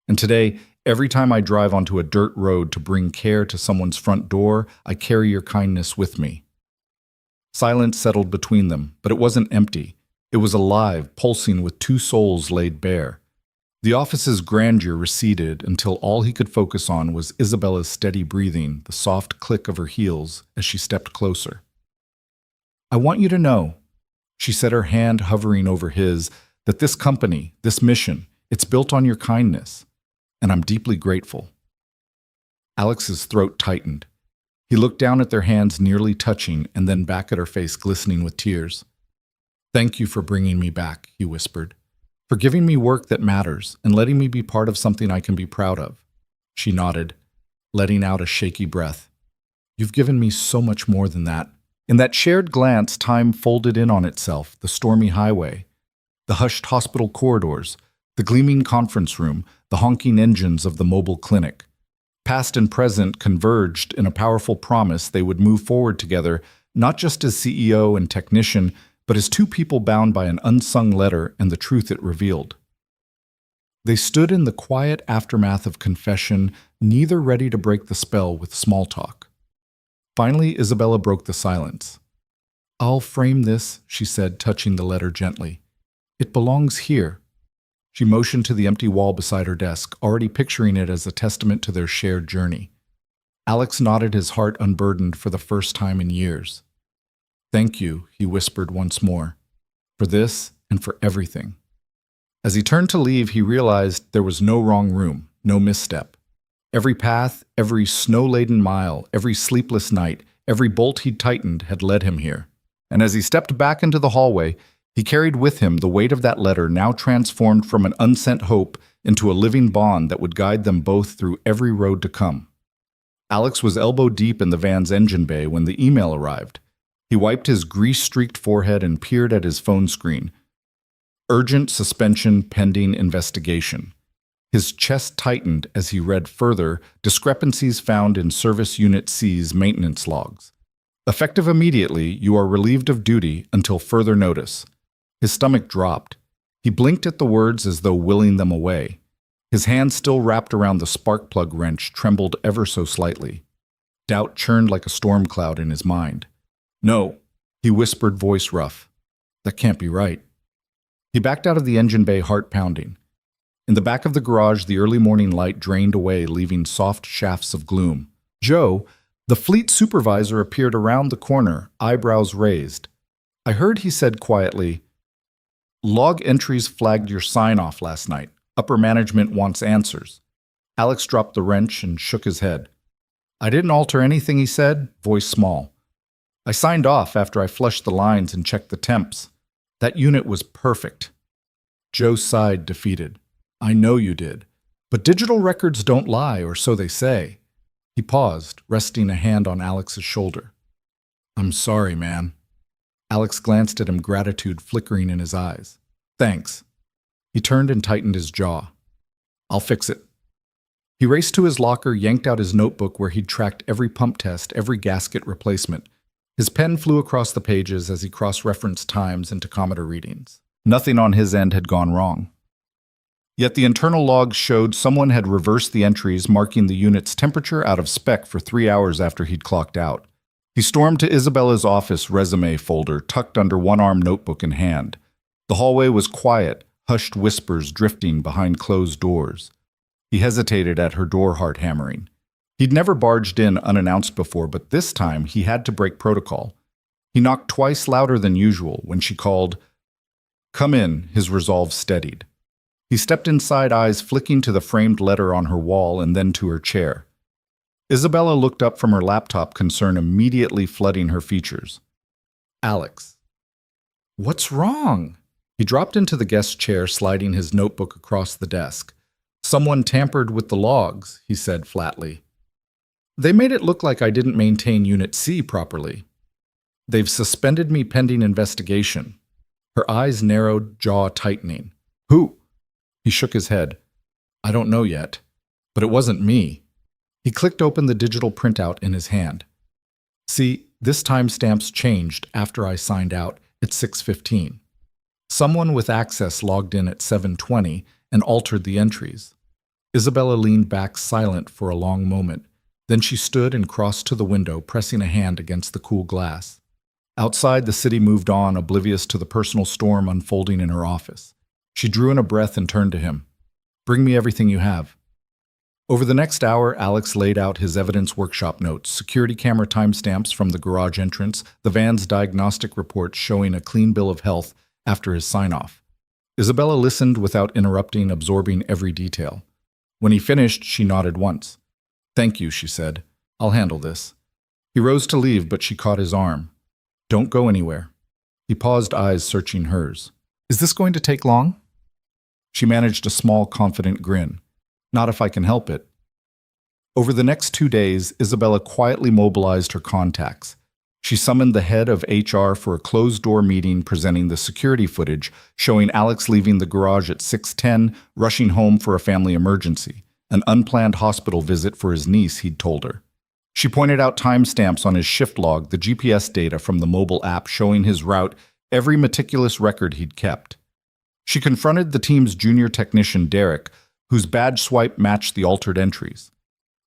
And today, every time I drive onto a dirt road to bring care to someone's front door, I carry your kindness with me. Silence settled between them, but it wasn't empty. It was alive, pulsing with two souls laid bare. The office's grandeur receded until all he could focus on was Isabella's steady breathing, the soft click of her heels as she stepped closer. I want you to know, she said, her hand hovering over his, that this company, this mission, it's built on your kindness, and I'm deeply grateful. Alex's throat tightened. He looked down at their hands nearly touching and then back at her face glistening with tears. Thank you for bringing me back, he whispered. For giving me work that matters and letting me be part of something I can be proud of. She nodded, letting out a shaky breath. You've given me so much more than that. In that shared glance, time folded in on itself, the stormy highway, the hushed hospital corridors, the gleaming conference room, the honking engines of the mobile clinic. Past and present converged in a powerful promise they would move forward together, not just as CEO and technician, but as two people bound by an unsung letter and the truth it revealed. They stood in the quiet aftermath of confession, neither ready to break the spell with small talk. Finally, Isabella broke the silence. I'll frame this, she said, touching the letter gently. It belongs here. She motioned to the empty wall beside her desk, already picturing it as a testament to their shared journey. Alex nodded, his heart unburdened for the first time in years. Thank you, he whispered once more, for this and for everything. As he turned to leave, he realized there was no wrong room, no misstep. Every path, every snow-laden mile, every sleepless night, every bolt he'd tightened had led him here. And as he stepped back into the hallway, he carried with him the weight of that letter, now transformed from an unsent hope into a living bond that would guide them both through every road to come. Alex was elbow-deep in the van's engine bay when the email arrived. He wiped his grease-streaked forehead and peered at his phone screen. Urgent suspension pending investigation. His chest tightened as he read further discrepancies found in Service Unit C's maintenance logs. Effective immediately, you are relieved of duty until further notice. His stomach dropped. He blinked at the words as though willing them away. His hand, still wrapped around the spark plug wrench, trembled ever so slightly. Doubt churned like a storm cloud in his mind. No, he whispered, voice rough. That can't be right. He backed out of the engine bay, heart pounding. In the back of the garage, the early morning light drained away, leaving soft shafts of gloom. Joe, the fleet supervisor, appeared around the corner, eyebrows raised. I heard he said quietly, Log entries flagged your sign-off last night. Upper management wants answers. Alex dropped the wrench and shook his head. I didn't alter anything, he said, voice small. I signed off after I flushed the lines and checked the temps. That unit was perfect. Joe sighed, defeated. I know you did. But digital records don't lie, or so they say. He paused, resting a hand on Alex's shoulder. I'm sorry, man. Alex glanced at him, gratitude flickering in his eyes. Thanks. He turned and tightened his jaw. I'll fix it. He raced to his locker, yanked out his notebook where he'd tracked every pump test, every gasket replacement. His pen flew across the pages as he cross-referenced times and tachometer readings. Nothing on his end had gone wrong. Yet the internal logs showed someone had reversed the entries, marking the unit's temperature out of spec for 3 hours after he'd clocked out. He stormed to Isabella's office resume folder, tucked under one-arm notebook in hand. The hallway was quiet, hushed whispers drifting behind closed doors. He hesitated at her door, heart hammering. He'd never barged in unannounced before, but this time he had to break protocol. He knocked twice louder than usual. When she called, "Come in," his resolve steadied. He stepped inside, eyes flicking to the framed letter on her wall and then to her chair. Isabella looked up from her laptop, concern immediately flooding her features. Alex. What's wrong? He dropped into the guest chair, sliding his notebook across the desk. Someone tampered with the logs, he said flatly. They made it look like I didn't maintain Unit C properly. They've suspended me pending investigation. Her eyes narrowed, jaw tightening. Who? He shook his head. I don't know yet, but it wasn't me. He clicked open the digital printout in his hand. See, this timestamp's changed after I signed out at 6:15. Someone with access logged in at 7:20 and altered the entries. Isabella leaned back silent for a long moment. Then she stood and crossed to the window, pressing a hand against the cool glass. Outside, the city moved on, oblivious to the personal storm unfolding in her office. She drew in a breath and turned to him. Bring me everything you have. Over the next hour, Alex laid out his evidence workshop notes, security camera timestamps from the garage entrance, the van's diagnostic report showing a clean bill of health after his sign-off. Isabella listened without interrupting, absorbing every detail. When he finished, she nodded once. Thank you, she said. I'll handle this. He rose to leave, but she caught his arm. Don't go anywhere. He paused, eyes searching hers. Is this going to take long? She managed a small, confident grin. Not if I can help it. Over the next 2 days, Isabella quietly mobilized her contacts. She summoned the head of HR for a closed-door meeting presenting the security footage showing Alex leaving the garage at 6:10, rushing home for a family emergency, an unplanned hospital visit for his niece, he'd told her. She pointed out timestamps on his shift log, the GPS data from the mobile app showing his route, every meticulous record he'd kept. She confronted the team's junior technician, Derek, whose badge swipe matched the altered entries.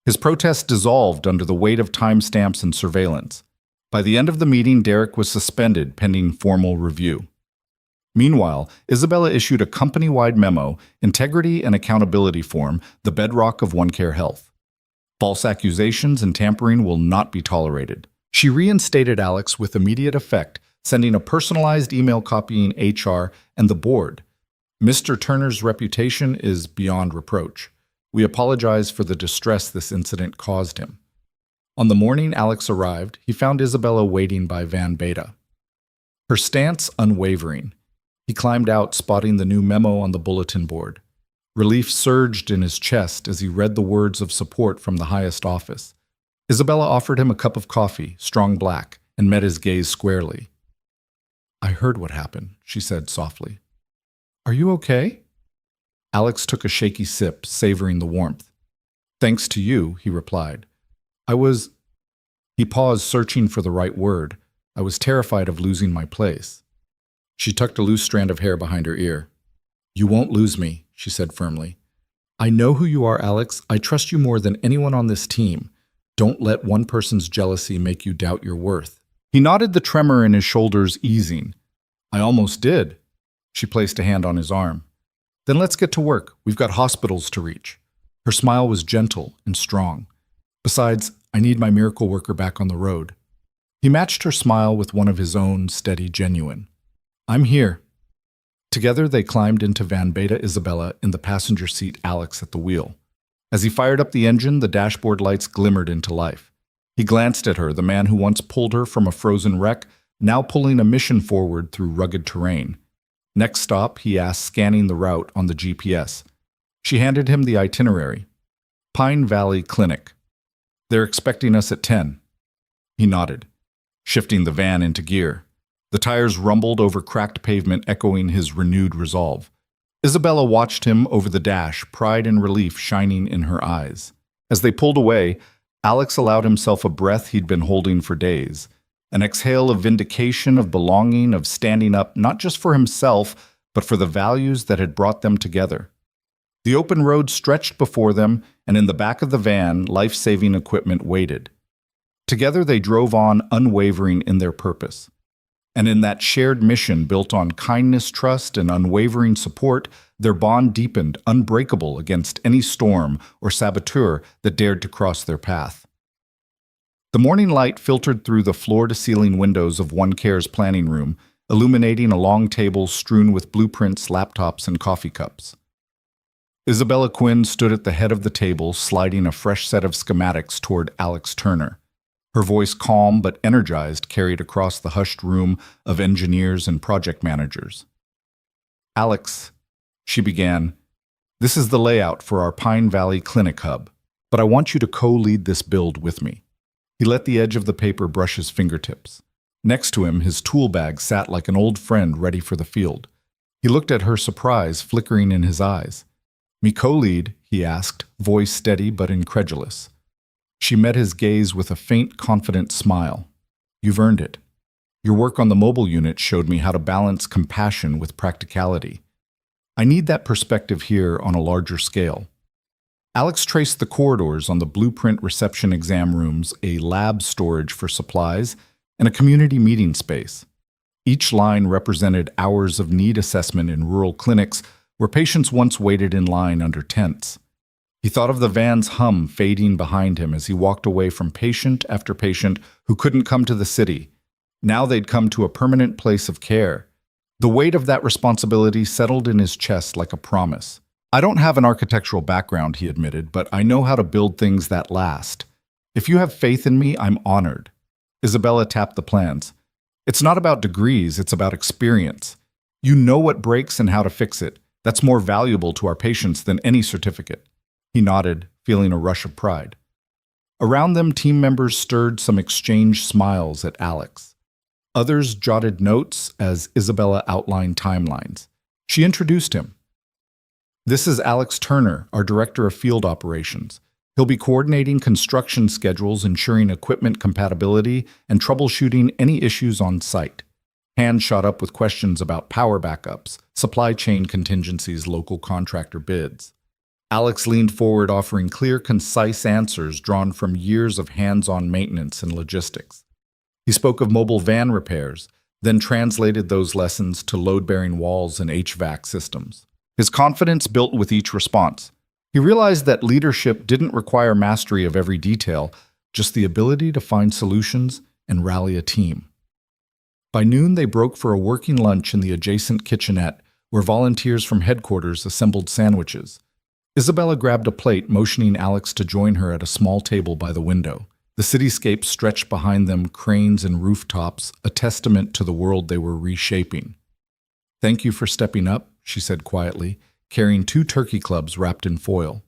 His protest dissolved under the weight of timestamps and surveillance. By the end of the meeting, Derek was suspended pending formal review. Meanwhile, Isabella issued a company-wide memo, Integrity and Accountability Form, the bedrock of OneCare Health. False accusations and tampering will not be tolerated. She reinstated Alex with immediate effect, sending a personalized email copying HR and the board. Mr. Turner's reputation is beyond reproach. We apologize for the distress this incident caused him. On the morning Alex arrived, he found Isabella waiting by Van Beta. Her stance unwavering. He climbed out, spotting the new memo on the bulletin board. Relief surged in his chest as he read the words of support from the highest office. Isabella offered him a cup of coffee, strong black, and met his gaze squarely. I heard what happened, she said softly. Are you okay? Alex took a shaky sip, savoring the warmth. Thanks to you, he replied. He paused, searching for the right word. I was terrified of losing my place. She tucked a loose strand of hair behind her ear. You won't lose me, she said firmly. I know who you are, Alex. I trust you more than anyone on this team. Don't let one person's jealousy make you doubt your worth. He nodded, the tremor in his shoulders easing. I almost did. She placed a hand on his arm. Then let's get to work. We've got hospitals to reach. Her smile was gentle and strong. Besides, I need my miracle worker back on the road. He matched her smile with one of his own, steady, genuine. I'm here. Together they climbed into Van Beta, Isabella in the passenger seat, Alex at the wheel. As he fired up the engine, the dashboard lights glimmered into life. He glanced at her, the man who once pulled her from a frozen wreck, now pulling a mission forward through rugged terrain. Next stop, he asked, scanning the route on the GPS. She handed him the itinerary. Pine Valley Clinic. They're expecting us at 10. He nodded, shifting the van into gear. The tires rumbled over cracked pavement, echoing his renewed resolve. Isabella watched him over the dash, pride and relief shining in her eyes. As they pulled away, Alex allowed himself a breath he'd been holding for days. An exhale of vindication, of belonging, of standing up not just for himself, but for the values that had brought them together. The open road stretched before them, and in the back of the van, life-saving equipment waited. Together they drove on, unwavering in their purpose. And in that shared mission built on kindness, trust, and unwavering support, their bond deepened, unbreakable against any storm or saboteur that dared to cross their path. The morning light filtered through the floor-to-ceiling windows of OneCare's planning room, illuminating a long table strewn with blueprints, laptops, and coffee cups. Isabella Quinn stood at the head of the table, sliding a fresh set of schematics toward Alex Turner. Her voice, calm but energized, carried across the hushed room of engineers and project managers. "Alex," she began, "this is the layout for our Pine Valley Clinic Hub, but I want you to co-lead this build with me." He let the edge of the paper brush his fingertips. Next to him, his tool bag sat like an old friend ready for the field. He looked at her, surprise flickering in his eyes. "Me co-lead?" he asked, voice steady but incredulous. She met his gaze with a faint, confident smile. "You've earned it. Your work on the mobile unit showed me how to balance compassion with practicality. I need that perspective here on a larger scale." Alex traced the corridors on the blueprint reception exam rooms, a lab storage for supplies, and a community meeting space. Each line represented hours of need assessment in rural clinics where patients once waited in line under tents. He thought of the van's hum fading behind him as he walked away from patient after patient who couldn't come to the city. Now they'd come to a permanent place of care. The weight of that responsibility settled in his chest like a promise. "I don't have an architectural background," he admitted, "but I know how to build things that last. If you have faith in me, I'm honored." Isabella tapped the plans. "It's not about degrees, it's about experience. You know what breaks and how to fix it. That's more valuable to our patients than any certificate." He nodded, feeling a rush of pride. Around them, team members stirred some exchanged smiles at Alex. Others jotted notes as Isabella outlined timelines. She introduced him. "This is Alex Turner, our Director of Field Operations. He'll be coordinating construction schedules, ensuring equipment compatibility, and troubleshooting any issues on site." Hands shot up with questions about power backups, supply chain contingencies, local contractor bids. Alex leaned forward, offering clear, concise answers drawn from years of hands-on maintenance and logistics. He spoke of mobile van repairs, then translated those lessons to load-bearing walls and HVAC systems. His confidence built with each response. He realized that leadership didn't require mastery of every detail, just the ability to find solutions and rally a team. By noon, they broke for a working lunch in the adjacent kitchenette, where volunteers from headquarters assembled sandwiches. Isabella grabbed a plate, motioning Alex to join her at a small table by the window. The cityscape stretched behind them, cranes and rooftops, a testament to the world they were reshaping. "Thank you for stepping up," she said quietly, carrying 2 turkey clubs wrapped in foil.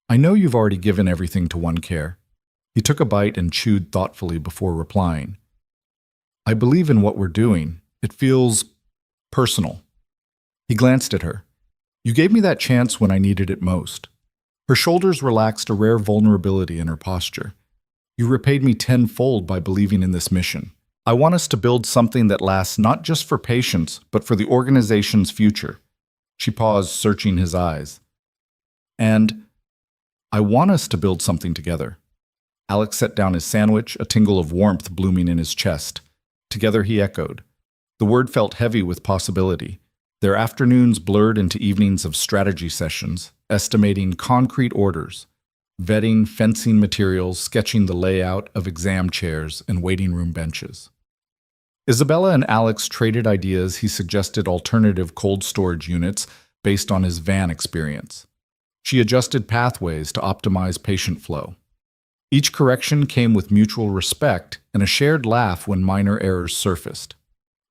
"I know you've already given everything to OneCare." He took a bite and chewed thoughtfully before replying. "I believe in what we're doing. It feels personal." He glanced at her. "You gave me that chance when I needed it most." Her shoulders relaxed, a rare vulnerability in her posture. "You repaid me tenfold by believing in this mission. I want us to build something that lasts not just for patients, but for the organization's future." She paused, searching his eyes. "And I want us to build something together." Alex set down his sandwich, a tingle of warmth blooming in his chest. Together, he echoed. The word felt heavy with possibility. Their afternoons blurred into evenings of strategy sessions, estimating concrete orders, vetting fencing materials, sketching the layout of exam chairs and waiting room benches. Isabella and Alex traded ideas. He suggested alternative cold storage units based on his van experience. She adjusted pathways to optimize patient flow. Each correction came with mutual respect and a shared laugh when minor errors surfaced.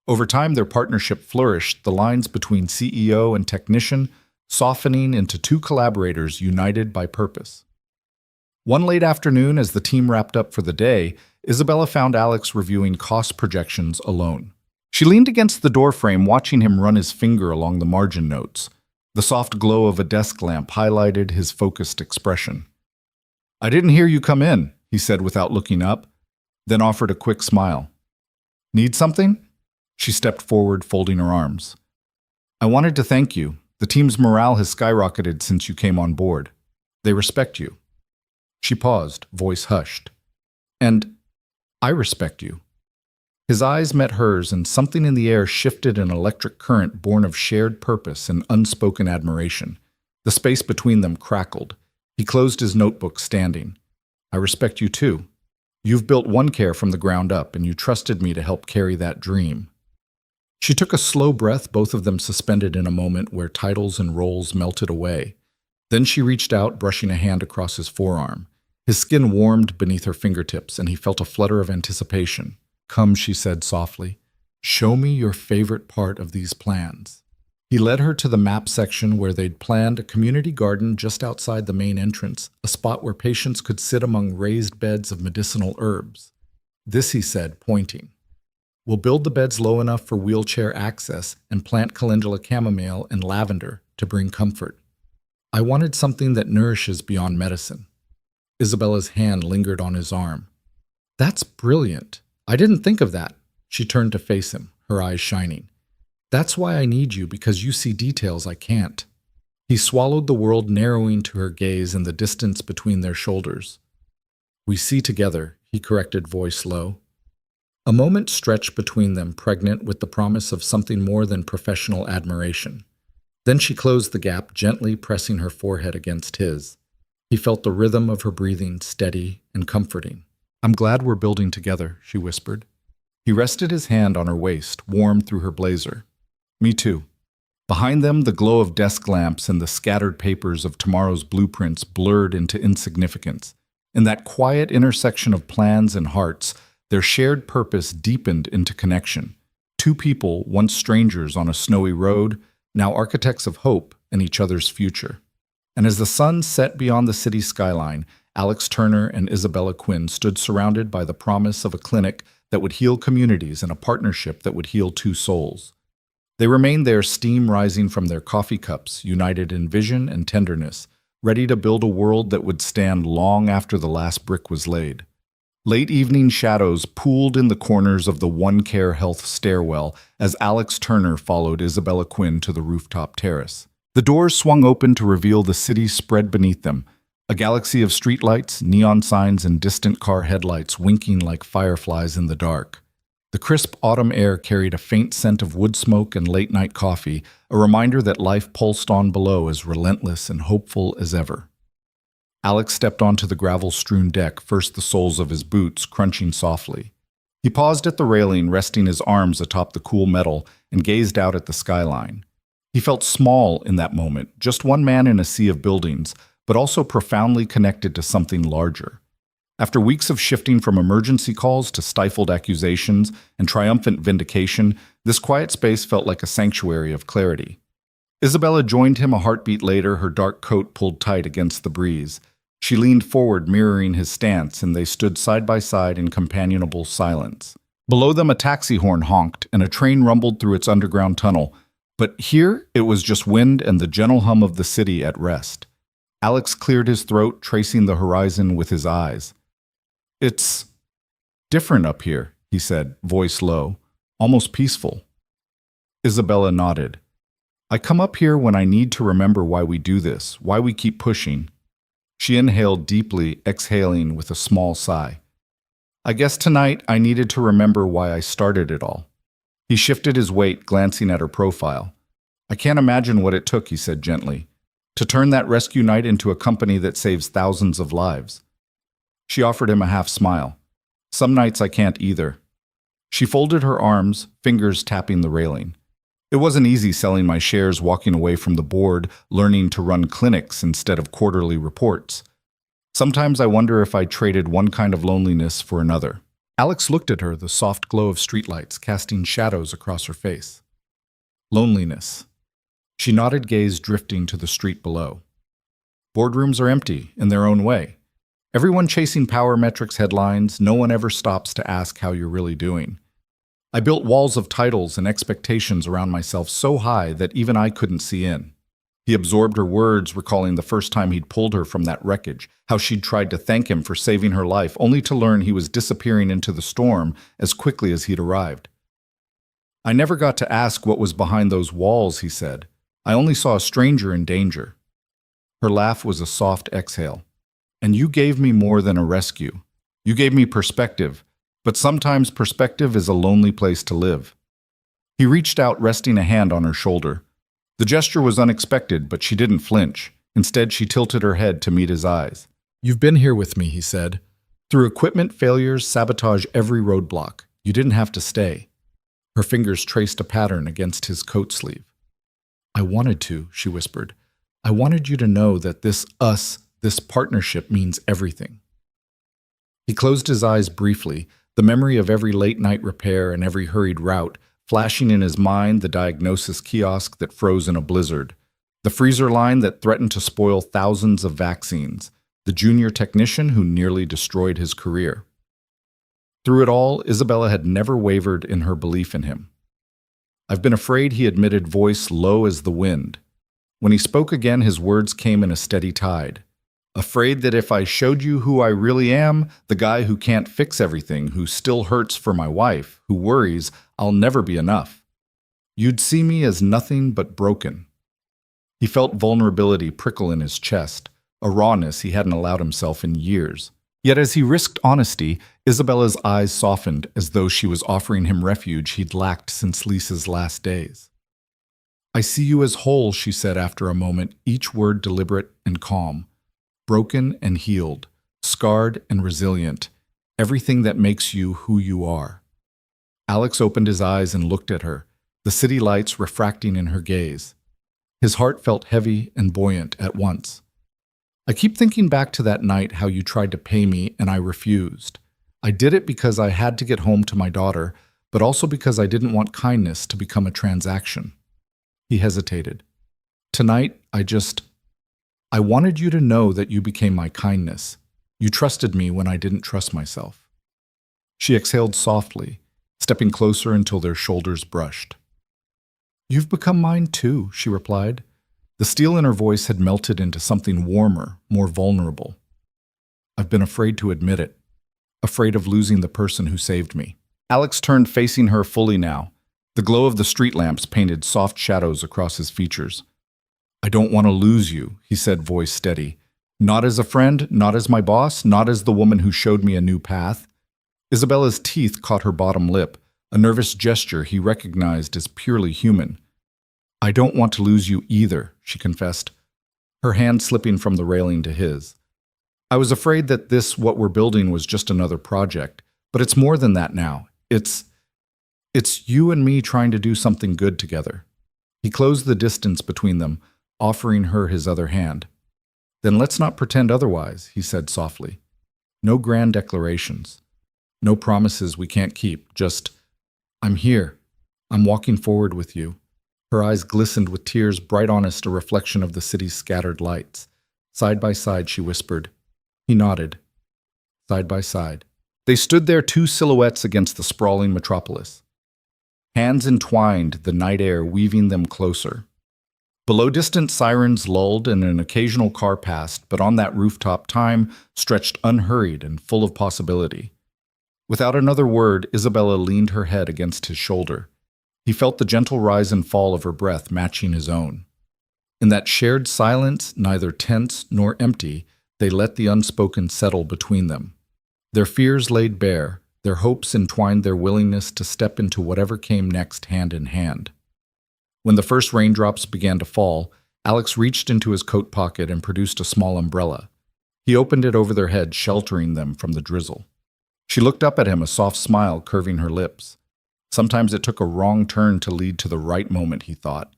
Over time, their partnership flourished, the lines between CEO and technician softening into 2 collaborators united by purpose. One late afternoon, as the team wrapped up for the day, Isabella found Alex reviewing cost projections alone. She leaned against the doorframe, watching him run his finger along the margin notes. The soft glow of a desk lamp highlighted his focused expression. "I didn't hear you come in," he said without looking up, then offered a quick smile. "Need something?" She stepped forward, folding her arms. "I wanted to thank you. The team's morale has skyrocketed since you came on board. They respect you." She paused, voice hushed. "And I respect you." His eyes met hers, and something in the air shifted, an electric current born of shared purpose and unspoken admiration. The space between them crackled. He closed his notebook, standing. "I respect you too. You've built OneCare from the ground up, and you trusted me to help carry that dream." She took a slow breath, both of them suspended in a moment where titles and roles melted away. Then she reached out, brushing a hand across his forearm. His skin warmed beneath her fingertips, and he felt a flutter of anticipation. "Come," she said softly. "Show me your favorite part of these plans." He led her to the map section where they'd planned a community garden just outside the main entrance, a spot where patients could sit among raised beds of medicinal herbs. "This," he said, pointing. "We'll build the beds low enough for wheelchair access and plant calendula chamomile and lavender to bring comfort. I wanted something that nourishes beyond medicine." Isabella's hand lingered on his arm. "That's brilliant. I didn't think of that." She turned to face him, her eyes shining. "That's why I need you, because you see details I can't." He swallowed, the world narrowing to her gaze and the distance between their shoulders. "We see together," he corrected, voice low. A moment stretched between them, pregnant with the promise of something more than professional admiration. Then she closed the gap, gently pressing her forehead against his. He felt the rhythm of her breathing, steady and comforting. "I'm glad we're building together," she whispered. He rested his hand on her waist, warm through her blazer. "Me too." Behind them, the glow of desk lamps and the scattered papers of tomorrow's blueprints blurred into insignificance. In that quiet intersection of plans and hearts, their shared purpose deepened into connection. Two people, once strangers on a snowy road, now architects of hope and each other's future. And as the sun set beyond the city skyline, Alex Turner and Isabella Quinn stood surrounded by the promise of a clinic that would heal communities and a partnership that would heal two souls. They remained there, steam rising from their coffee cups, united in vision and tenderness, ready to build a world that would stand long after the last brick was laid. Late evening shadows pooled in the corners of the One Care Health stairwell as Alex Turner followed Isabella Quinn to the rooftop terrace. The doors swung open to reveal the city spread beneath them, a galaxy of streetlights, neon signs, and distant car headlights winking like fireflies in the dark. The crisp autumn air carried a faint scent of wood smoke and late-night coffee, a reminder that life pulsed on below as relentless and hopeful as ever. Alex stepped onto the gravel-strewn deck, first the soles of his boots crunching softly. He paused at the railing, resting his arms atop the cool metal, and gazed out at the skyline. He felt small in that moment, just one man in a sea of buildings, but also profoundly connected to something larger. After weeks of shifting from emergency calls to stifled accusations and triumphant vindication, this quiet space felt like a sanctuary of clarity. Isabella joined him a heartbeat later, her dark coat pulled tight against the breeze. She leaned forward, mirroring his stance, and they stood side by side in companionable silence. Below them, a taxi horn honked, and a train rumbled through its underground tunnel. But here, it was just wind and the gentle hum of the city at rest. Alex cleared his throat, tracing the horizon with his eyes. "It's different up here," he said, voice low, almost peaceful. Isabella nodded. "I come up here when I need to remember why we do this, why we keep pushing." She inhaled deeply, exhaling with a small sigh. "I guess tonight I needed to remember why I started it all." He shifted his weight, glancing at her profile. "I can't imagine what it took," he said gently, "to turn that rescue night into a company that saves thousands of lives." She offered him a half smile. "Some nights I can't either." She folded her arms, fingers tapping the railing. "It wasn't easy selling my shares, walking away from the board, learning to run clinics instead of quarterly reports. Sometimes I wonder if I traded one kind of loneliness for another." Alex looked at her, the soft glow of streetlights casting shadows across her face. "Loneliness." She nodded, gaze drifting to the street below. "Boardrooms are empty, in their own way. Everyone chasing power metrics headlines, no one ever stops to ask how you're really doing. I built walls of titles and expectations around myself so high that even I couldn't see in." He absorbed her words, recalling the first time he'd pulled her from that wreckage, how she'd tried to thank him for saving her life, only to learn he was disappearing into the storm as quickly as he'd arrived. "I never got to ask what was behind those walls," he said. "I only saw a stranger in danger." Her laugh was a soft exhale. "And you gave me more than a rescue. You gave me perspective, but sometimes perspective is a lonely place to live." He reached out, resting a hand on her shoulder. The gesture was unexpected, but she didn't flinch. Instead, she tilted her head to meet his eyes. "You've been here with me," he said. "Through equipment failures, sabotage, every roadblock. You didn't have to stay." Her fingers traced a pattern against his coat sleeve. "I wanted to," she whispered. I wanted you to know that this partnership means everything. He closed his eyes briefly, the memory of every late-night repair and every hurried route, flashing in his mind the diagnosis kiosk that froze in a blizzard, the freezer line that threatened to spoil thousands of vaccines, the junior technician who nearly destroyed his career. Through it all, Isabella had never wavered in her belief in him. "I've been afraid," he admitted, voice low as the wind. When he spoke again, his words came in a steady tide. "Afraid that if I showed you who I really am, the guy who can't fix everything, who still hurts for my wife, who worries I'll never be enough, you'd see me as nothing but broken." He felt vulnerability prickle in his chest, a rawness he hadn't allowed himself in years. Yet as he risked honesty, Isabella's eyes softened as though she was offering him refuge he'd lacked since Lisa's last days. "I see you as whole," she said after a moment, each word deliberate and calm. "Broken and healed, scarred and resilient, everything that makes you who you are." Alex opened his eyes and looked at her, the city lights refracting in her gaze. His heart felt heavy and buoyant at once. "I keep thinking back to that night how you tried to pay me and I refused. I did it because I had to get home to my daughter, but also because I didn't want kindness to become a transaction." He hesitated. "Tonight, I wanted you to know that you became my kindness. You trusted me when I didn't trust myself." She exhaled softly, stepping closer until their shoulders brushed. "You've become mine too," she replied. The steel in her voice had melted into something warmer, more vulnerable. "I've been afraid to admit it, afraid of losing the person who saved me." Alex turned, facing her fully now. The glow of the street lamps painted soft shadows across his features. "I don't want to lose you," he said, voice steady. "Not as a friend, not as my boss, not as the woman who showed me a new path." Isabella's teeth caught her bottom lip, a nervous gesture he recognized as purely human. "I don't want to lose you either," she confessed, her hand slipping from the railing to his. "I was afraid that what we're building was just another project, but it's more than that now. It's you and me trying to do something good together." He closed the distance between them, offering her his other hand. "Then let's not pretend otherwise," he said softly. "No grand declarations. No promises we can't keep. Just, I'm here. I'm walking forward with you." Her eyes glistened with tears, bright honest, a reflection of the city's scattered lights. "Side by side," she whispered. He nodded. Side by side. They stood there, two silhouettes against the sprawling metropolis. Hands entwined, the night air weaving them closer. Below, distant sirens lulled and an occasional car passed, but on that rooftop time stretched unhurried and full of possibility. Without another word, Isabella leaned her head against his shoulder. He felt the gentle rise and fall of her breath matching his own. In that shared silence, neither tense nor empty, they let the unspoken settle between them. Their fears laid bare, their hopes entwined, their willingness to step into whatever came next hand in hand. When the first raindrops began to fall, Alex reached into his coat pocket and produced a small umbrella. He opened it over their heads, sheltering them from the drizzle. She looked up at him, a soft smile curving her lips. Sometimes it took a wrong turn to lead to the right moment, he thought.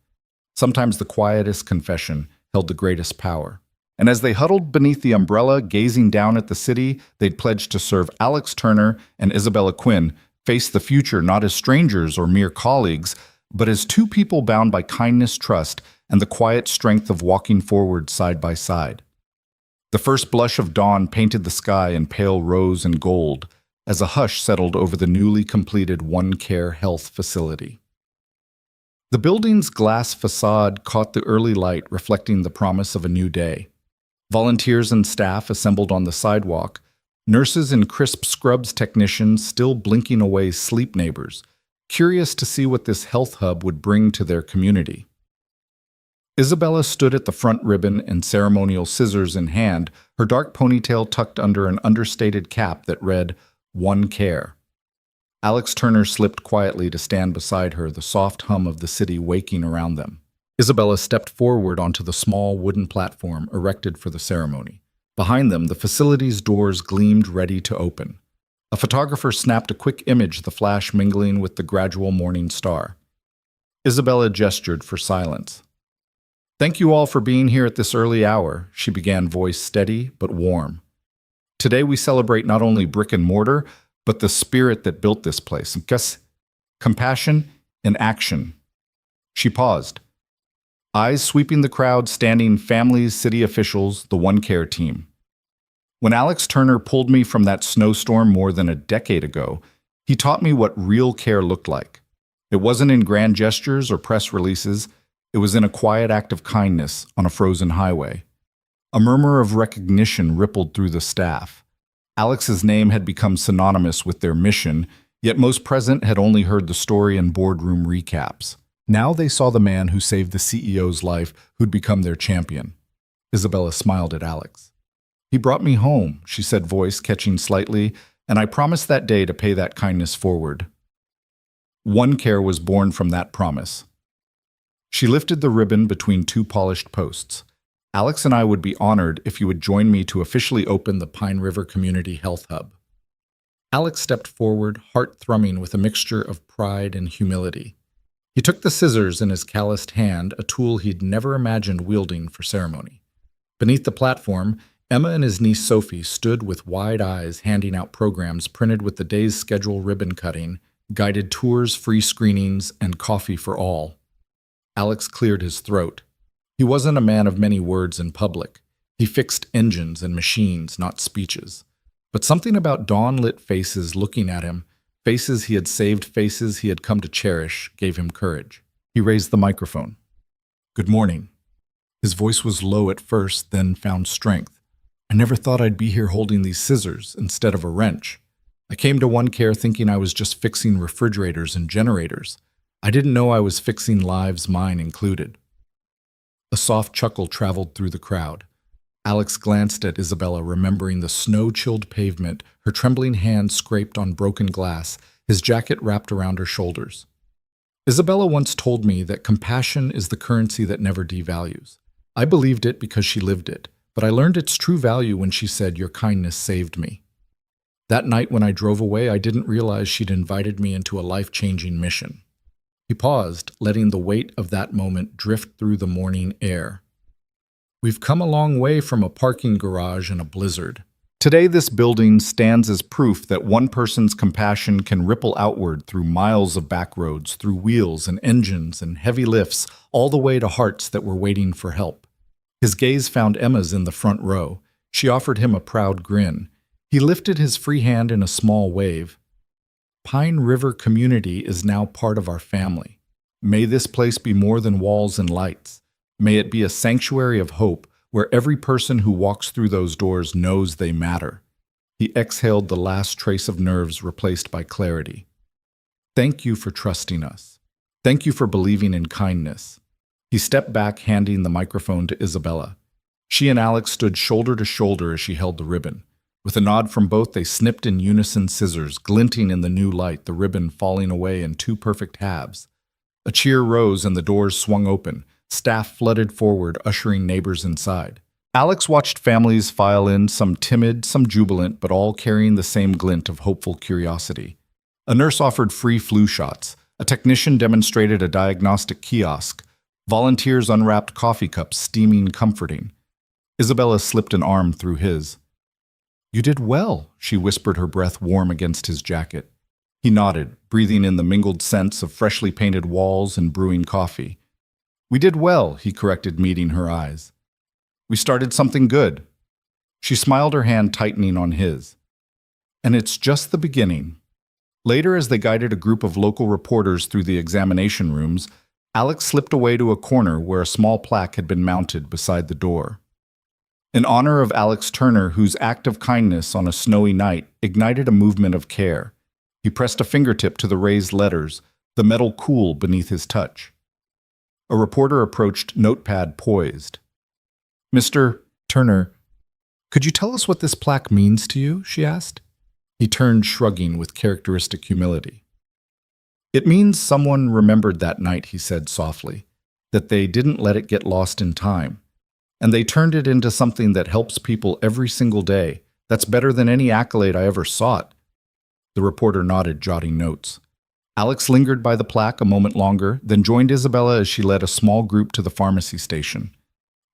Sometimes the quietest confession held the greatest power. And as they huddled beneath the umbrella, gazing down at the city they'd pledged to serve, Alex Turner and Isabella Quinn faced the future not as strangers or mere colleagues, but as two people bound by kindness, trust, and the quiet strength of walking forward side by side. The first blush of dawn painted the sky in pale rose and gold, as a hush settled over the newly completed One Care Health facility. The building's glass facade caught the early light, reflecting the promise of a new day. Volunteers and staff assembled on the sidewalk, nurses in crisp scrubs, technicians still blinking away sleep neighbors, curious to see what this health hub would bring to their community. Isabella stood at the front ribbon and ceremonial scissors in hand, her dark ponytail tucked under an understated cap that read, "One Care." Alex Turner slipped quietly to stand beside her, the soft hum of the city waking around them. Isabella stepped forward onto the small wooden platform erected for the ceremony. Behind them, the facility's doors gleamed ready to open. A photographer snapped a quick image, the flash mingling with the gradual morning star. Isabella gestured for silence. Thank you all for being here at this early hour, she began, voice steady but warm. Today we celebrate not only brick and mortar, but the spirit that built this place. Compassion in action. She paused, eyes sweeping the crowd, standing families, city officials, the One Care team. When Alex Turner pulled me from that snowstorm more than a decade ago, he taught me what real care looked like. It wasn't in grand gestures or press releases. It was in a quiet act of kindness on a frozen highway. A murmur of recognition rippled through the staff. Alex's name had become synonymous with their mission, yet most present had only heard the story in boardroom recaps. Now they saw the man who saved the CEO's life, who'd become their champion. Isabella smiled at Alex. He brought me home, she said, voice catching slightly, and I promised that day to pay that kindness forward. One Care was born from that promise. She lifted the ribbon between two polished posts. Alex and I would be honored if you would join me to officially open the Pine River Community Health Hub. Alex stepped forward, heart thrumming with a mixture of pride and humility. He took the scissors in his calloused hand, a tool he'd never imagined wielding for ceremony. Beneath the platform, Emma and his niece Sophie stood with wide eyes handing out programs printed with the day's schedule, ribbon cutting, guided tours, free screenings, and coffee for all. Alex cleared his throat. He wasn't a man of many words in public. He fixed engines and machines, not speeches. But something about dawn-lit faces looking at him, faces he had saved, faces he had come to cherish, gave him courage. He raised the microphone. Good morning. His voice was low at first, then found strength. I never thought I'd be here holding these scissors instead of a wrench. I came to One Care thinking I was just fixing refrigerators and generators. I didn't know I was fixing lives, mine included. A soft chuckle traveled through the crowd. Alex glanced at Isabella, remembering the snow-chilled pavement, her trembling hand scraped on broken glass, his jacket wrapped around her shoulders. Isabella once told me that compassion is the currency that never devalues. I believed it because she lived it, but I learned its true value when she said, "Your kindness saved me." That night when I drove away, I didn't realize she'd invited me into a life-changing mission. He paused, letting the weight of that moment drift through the morning air. We've come a long way from a parking garage in a blizzard. Today, this building stands as proof that one person's compassion can ripple outward through miles of back roads, through wheels and engines and heavy lifts, all the way to hearts that were waiting for help. His gaze found Emma's in the front row. She offered him a proud grin. He lifted his free hand in a small wave. Pine River Community is now part of our family. May this place be more than walls and lights. May it be a sanctuary of hope where every person who walks through those doors knows they matter. He exhaled the last trace of nerves replaced by clarity. Thank you for trusting us. Thank you for believing in kindness. He stepped back, handing the microphone to Isabella. She and Alex stood shoulder to shoulder as she held the ribbon. With a nod from both, they snipped in unison, scissors glinting in the new light, the ribbon falling away in two perfect halves. A cheer rose and the doors swung open. Staff flooded forward, ushering neighbors inside. Alex watched families file in, some timid, some jubilant, but all carrying the same glint of hopeful curiosity. A nurse offered free flu shots. A technician demonstrated a diagnostic kiosk. Volunteers unwrapped coffee cups, steaming, comforting. Isabella slipped an arm through his. You did well, she whispered, her breath warm against his jacket. He nodded, breathing in the mingled scents of freshly painted walls and brewing coffee. We did well, he corrected, meeting her eyes. We started something good. She smiled, her hand tightening on his. And it's just the beginning. Later, as they guided a group of local reporters through the examination rooms, Alex slipped away to a corner where a small plaque had been mounted beside the door. In honor of Alex Turner, whose act of kindness on a snowy night ignited a movement of care. He pressed a fingertip to the raised letters, the metal cool beneath his touch. A reporter approached, notepad poised. Mr. Turner, could you tell us what this plaque means to you? She asked. He turned, shrugging with characteristic humility. It means someone remembered that night, he said softly, that they didn't let it get lost in time. And they turned it into something that helps people every single day. That's better than any accolade I ever sought. The reporter nodded, jotting notes. Alex lingered by the plaque a moment longer, then joined Isabella as she led a small group to the pharmacy station.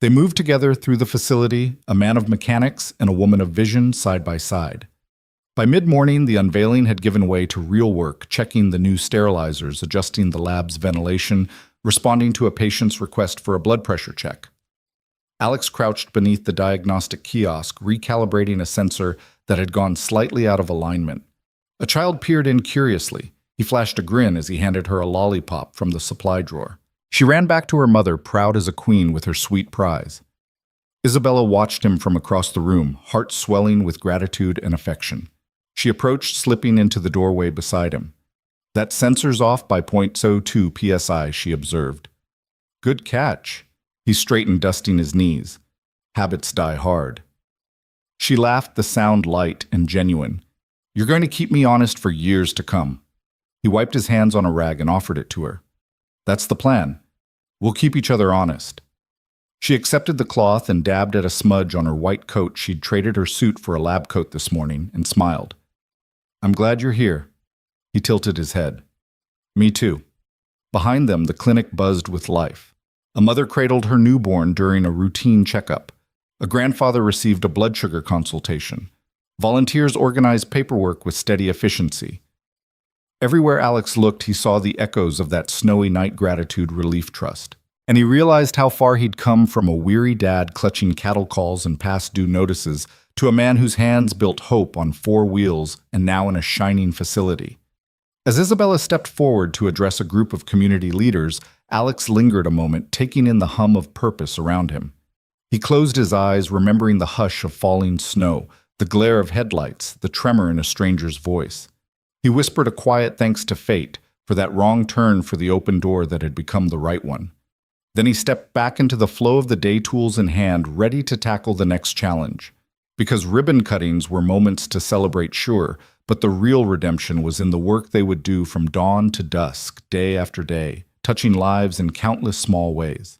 They moved together through the facility, a man of mechanics and a woman of vision side by side. By mid-morning, the unveiling had given way to real work, checking the new sterilizers, adjusting the lab's ventilation, responding to a patient's request for a blood pressure check. Alex crouched beneath the diagnostic kiosk, recalibrating a sensor that had gone slightly out of alignment. A child peered in curiously. He flashed a grin as he handed her a lollipop from the supply drawer. She ran back to her mother, proud as a queen with her sweet prize. Isabella watched him from across the room, heart swelling with gratitude and affection. She approached, slipping into the doorway beside him. "That sensor's off by 0.02 psi, she observed. "Good catch." He straightened, dusting his knees. "Habits die hard." She laughed, the sound light and genuine. "You're going to keep me honest for years to come." He wiped his hands on a rag and offered it to her. "That's the plan. We'll keep each other honest." She accepted the cloth and dabbed at a smudge on her white coat. She'd traded her suit for a lab coat this morning and smiled. "I'm glad you're here." He tilted his head. "Me too." Behind them, the clinic buzzed with life. A mother cradled her newborn during a routine checkup. A grandfather received a blood sugar consultation. Volunteers organized paperwork with steady efficiency. Everywhere Alex looked, he saw the echoes of that Snowy Night Gratitude Relief Trust. And he realized how far he'd come from a weary dad clutching cattle calls and past due notices to a man whose hands built hope on 4 wheels and now in a shining facility. As Isabella stepped forward to address a group of community leaders, Alex lingered a moment, taking in the hum of purpose around him. He closed his eyes, remembering the hush of falling snow, the glare of headlights, the tremor in a stranger's voice. He whispered a quiet thanks to fate for that wrong turn for the open door that had become the right one. Then he stepped back into the flow of the day, tools in hand, ready to tackle the next challenge. Because ribbon cuttings were moments to celebrate, sure, but the real redemption was in the work they would do from dawn to dusk, day after day, touching lives in countless small ways.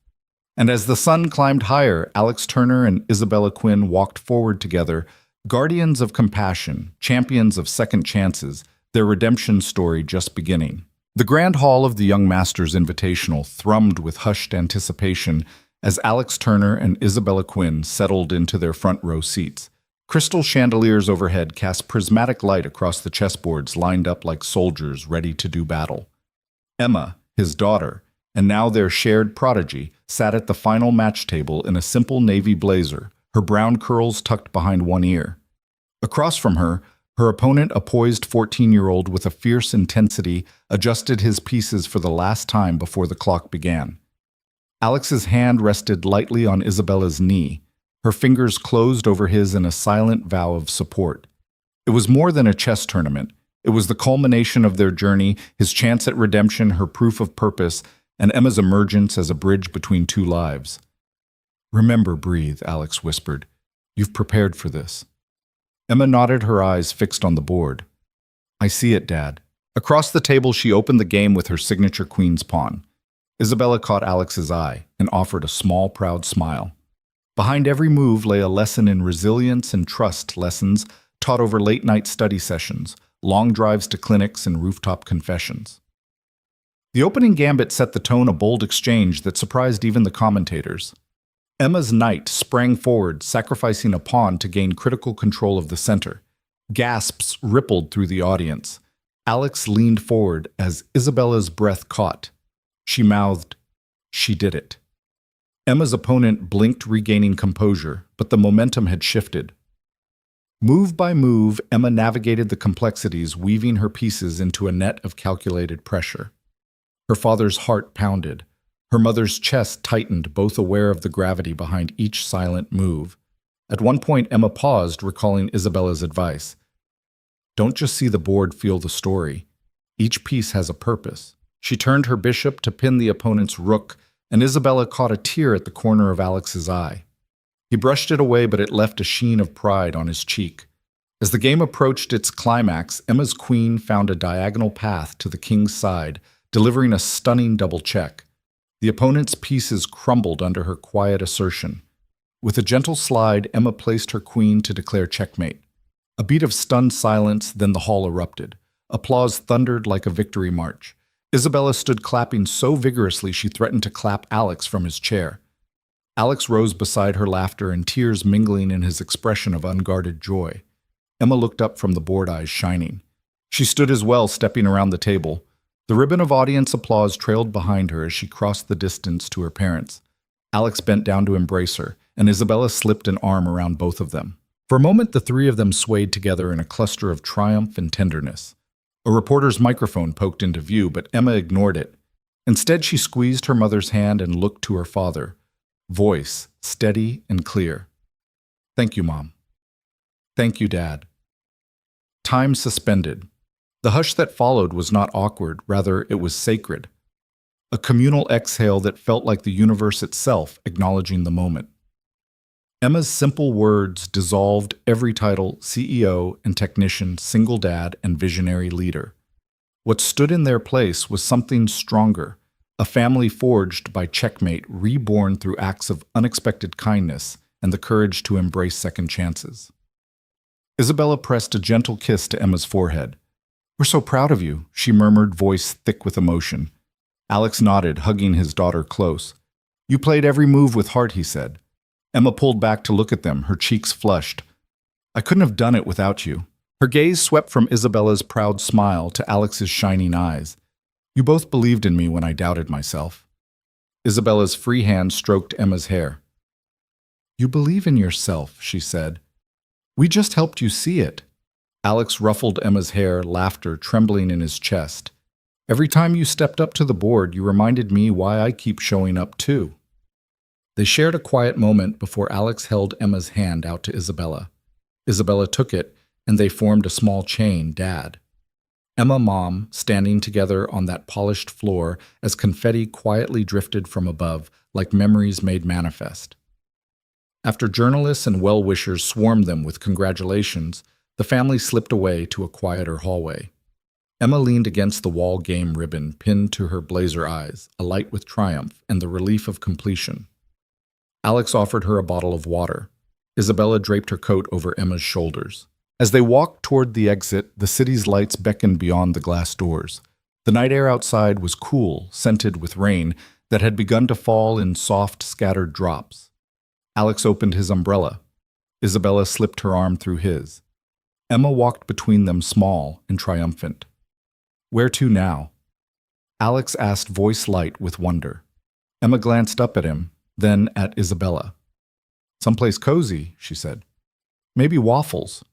And as the sun climbed higher, Alex Turner and Isabella Quinn walked forward together, guardians of compassion, champions of second chances, their redemption story just beginning. The grand hall of the Young Masters Invitational thrummed with hushed anticipation as Alex Turner and Isabella Quinn settled into their front row seats. Crystal chandeliers overhead cast prismatic light across the chessboards lined up like soldiers ready to do battle. Emma, his daughter, and now their shared prodigy, sat at the final match table in a simple navy blazer, her brown curls tucked behind one ear. Across from her, her opponent, a poised 14-year-old with a fierce intensity, adjusted his pieces for the last time before the clock began. Alex's hand rested lightly on Isabella's knee. Her fingers closed over his in a silent vow of support. It was more than a chess tournament. It was the culmination of their journey, his chance at redemption, her proof of purpose, and Emma's emergence as a bridge between 2 lives. "Remember, breathe," Alex whispered. "You've prepared for this." Emma nodded, her eyes fixed on the board. "I see it, Dad." Across the table, she opened the game with her signature queen's pawn. Isabella caught Alex's eye and offered a small, proud smile. Behind every move lay a lesson in resilience and trust, lessons taught over late-night study sessions, long drives to clinics, and rooftop confessions. The opening gambit set the tone, a bold exchange that surprised even the commentators. Emma's knight sprang forward, sacrificing a pawn to gain critical control of the center. Gasps rippled through the audience. Alex leaned forward as Isabella's breath caught. She mouthed, "She did it." Emma's opponent blinked, regaining composure, but the momentum had shifted. Move by move, Emma navigated the complexities, weaving her pieces into a net of calculated pressure. Her father's heart pounded. Her mother's chest tightened, both aware of the gravity behind each silent move. At one point, Emma paused, recalling Isabella's advice. "Don't just see the board, feel the story. Each piece has a purpose." She turned her bishop to pin the opponent's rook, and Isabella caught a tear at the corner of Alex's eye. He brushed it away, but it left a sheen of pride on his cheek. As the game approached its climax, Emma's queen found a diagonal path to the king's side, delivering a stunning double check. The opponent's pieces crumbled under her quiet assertion. With a gentle slide, Emma placed her queen to declare checkmate. A beat of stunned silence, then the hall erupted. Applause thundered like a victory march. Isabella stood clapping so vigorously she threatened to clap Alex from his chair. Alex rose beside her, laughter and tears mingling in his expression of unguarded joy. Emma looked up from the bored eyes shining. She stood as well, stepping around the table. The ribbon of audience applause trailed behind her as she crossed the distance to her parents. Alex bent down to embrace her, and Isabella slipped an arm around both of them. For a moment, the three of them swayed together in a cluster of triumph and tenderness. A reporter's microphone poked into view, but Emma ignored it. Instead, she squeezed her mother's hand and looked to her father. Voice steady and clear. "Thank you, Mom." "Thank you, Dad." Time suspended. The hush that followed was not awkward, rather it was sacred. A communal exhale that felt like the universe itself acknowledging the moment. Emma's simple words dissolved every title, CEO and technician, single dad and visionary leader. What stood in their place was something stronger, a family forged by checkmate, reborn through acts of unexpected kindness and the courage to embrace second chances. Isabella pressed a gentle kiss to Emma's forehead. "We're so proud of you," she murmured, voice thick with emotion. Alex nodded, hugging his daughter close. "You played every move with heart," he said. Emma pulled back to look at them, her cheeks flushed. "I couldn't have done it without you." Her gaze swept from Isabella's proud smile to Alex's shining eyes. "You both believed in me when I doubted myself." Isabella's free hand stroked Emma's hair. "You believe in yourself," she said. "We just helped you see it." Alex ruffled Emma's hair, laughter trembling in his chest. "Every time you stepped up to the board, you reminded me why I keep showing up too." They shared a quiet moment before Alex held Emma's hand out to Isabella. Isabella took it, and they formed a small chain, Dad. Emma, Mom, standing together on that polished floor as confetti quietly drifted from above, like memories made manifest. After journalists and well-wishers swarmed them with congratulations, the family slipped away to a quieter hallway. Emma leaned against the wall game ribbon pinned to her blazer eyes, alight with triumph and the relief of completion. Alex offered her a bottle of water. Isabella draped her coat over Emma's shoulders. As they walked toward the exit, the city's lights beckoned beyond the glass doors. The night air outside was cool, scented with rain that had begun to fall in soft, scattered drops. Alex opened his umbrella. Isabella slipped her arm through his. Emma walked between them, small and triumphant. "Where to now?" Alex asked, voice light with wonder. Emma glanced up at him, then at Isabella. "Someplace cozy," she said. "Maybe Waffles."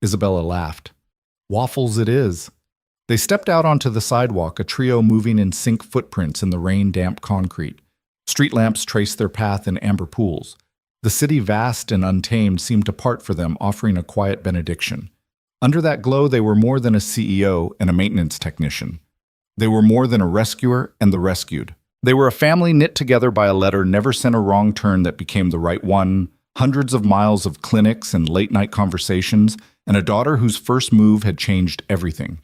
Isabella laughed. "Waffles it is." They stepped out onto the sidewalk, a trio moving in sync footprints in the rain-damp concrete. Street lamps traced their path in amber pools. The city, vast and untamed, seemed to part for them, offering a quiet benediction. Under that glow, they were more than a CEO and a maintenance technician. They were more than a rescuer and the rescued. They were a family knit together by a letter never sent a wrong turn that became the right one, hundreds of miles of clinics and late-night conversations, and a daughter whose first move had changed everything.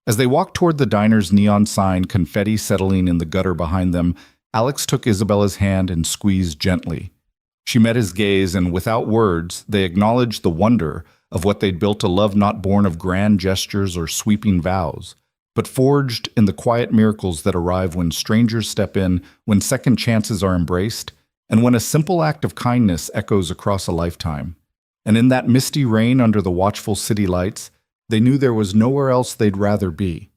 As they walked toward the diner's neon sign, confetti settling in the gutter behind them, Alex took Isabella's hand and squeezed gently. She met his gaze, and without words, they acknowledged the wonder of what they'd built, a love not born of grand gestures or sweeping vows, but forged in the quiet miracles that arrive when strangers step in, when second chances are embraced, and when a simple act of kindness echoes across a lifetime. And in that misty rain under the watchful city lights, they knew there was nowhere else they'd rather be.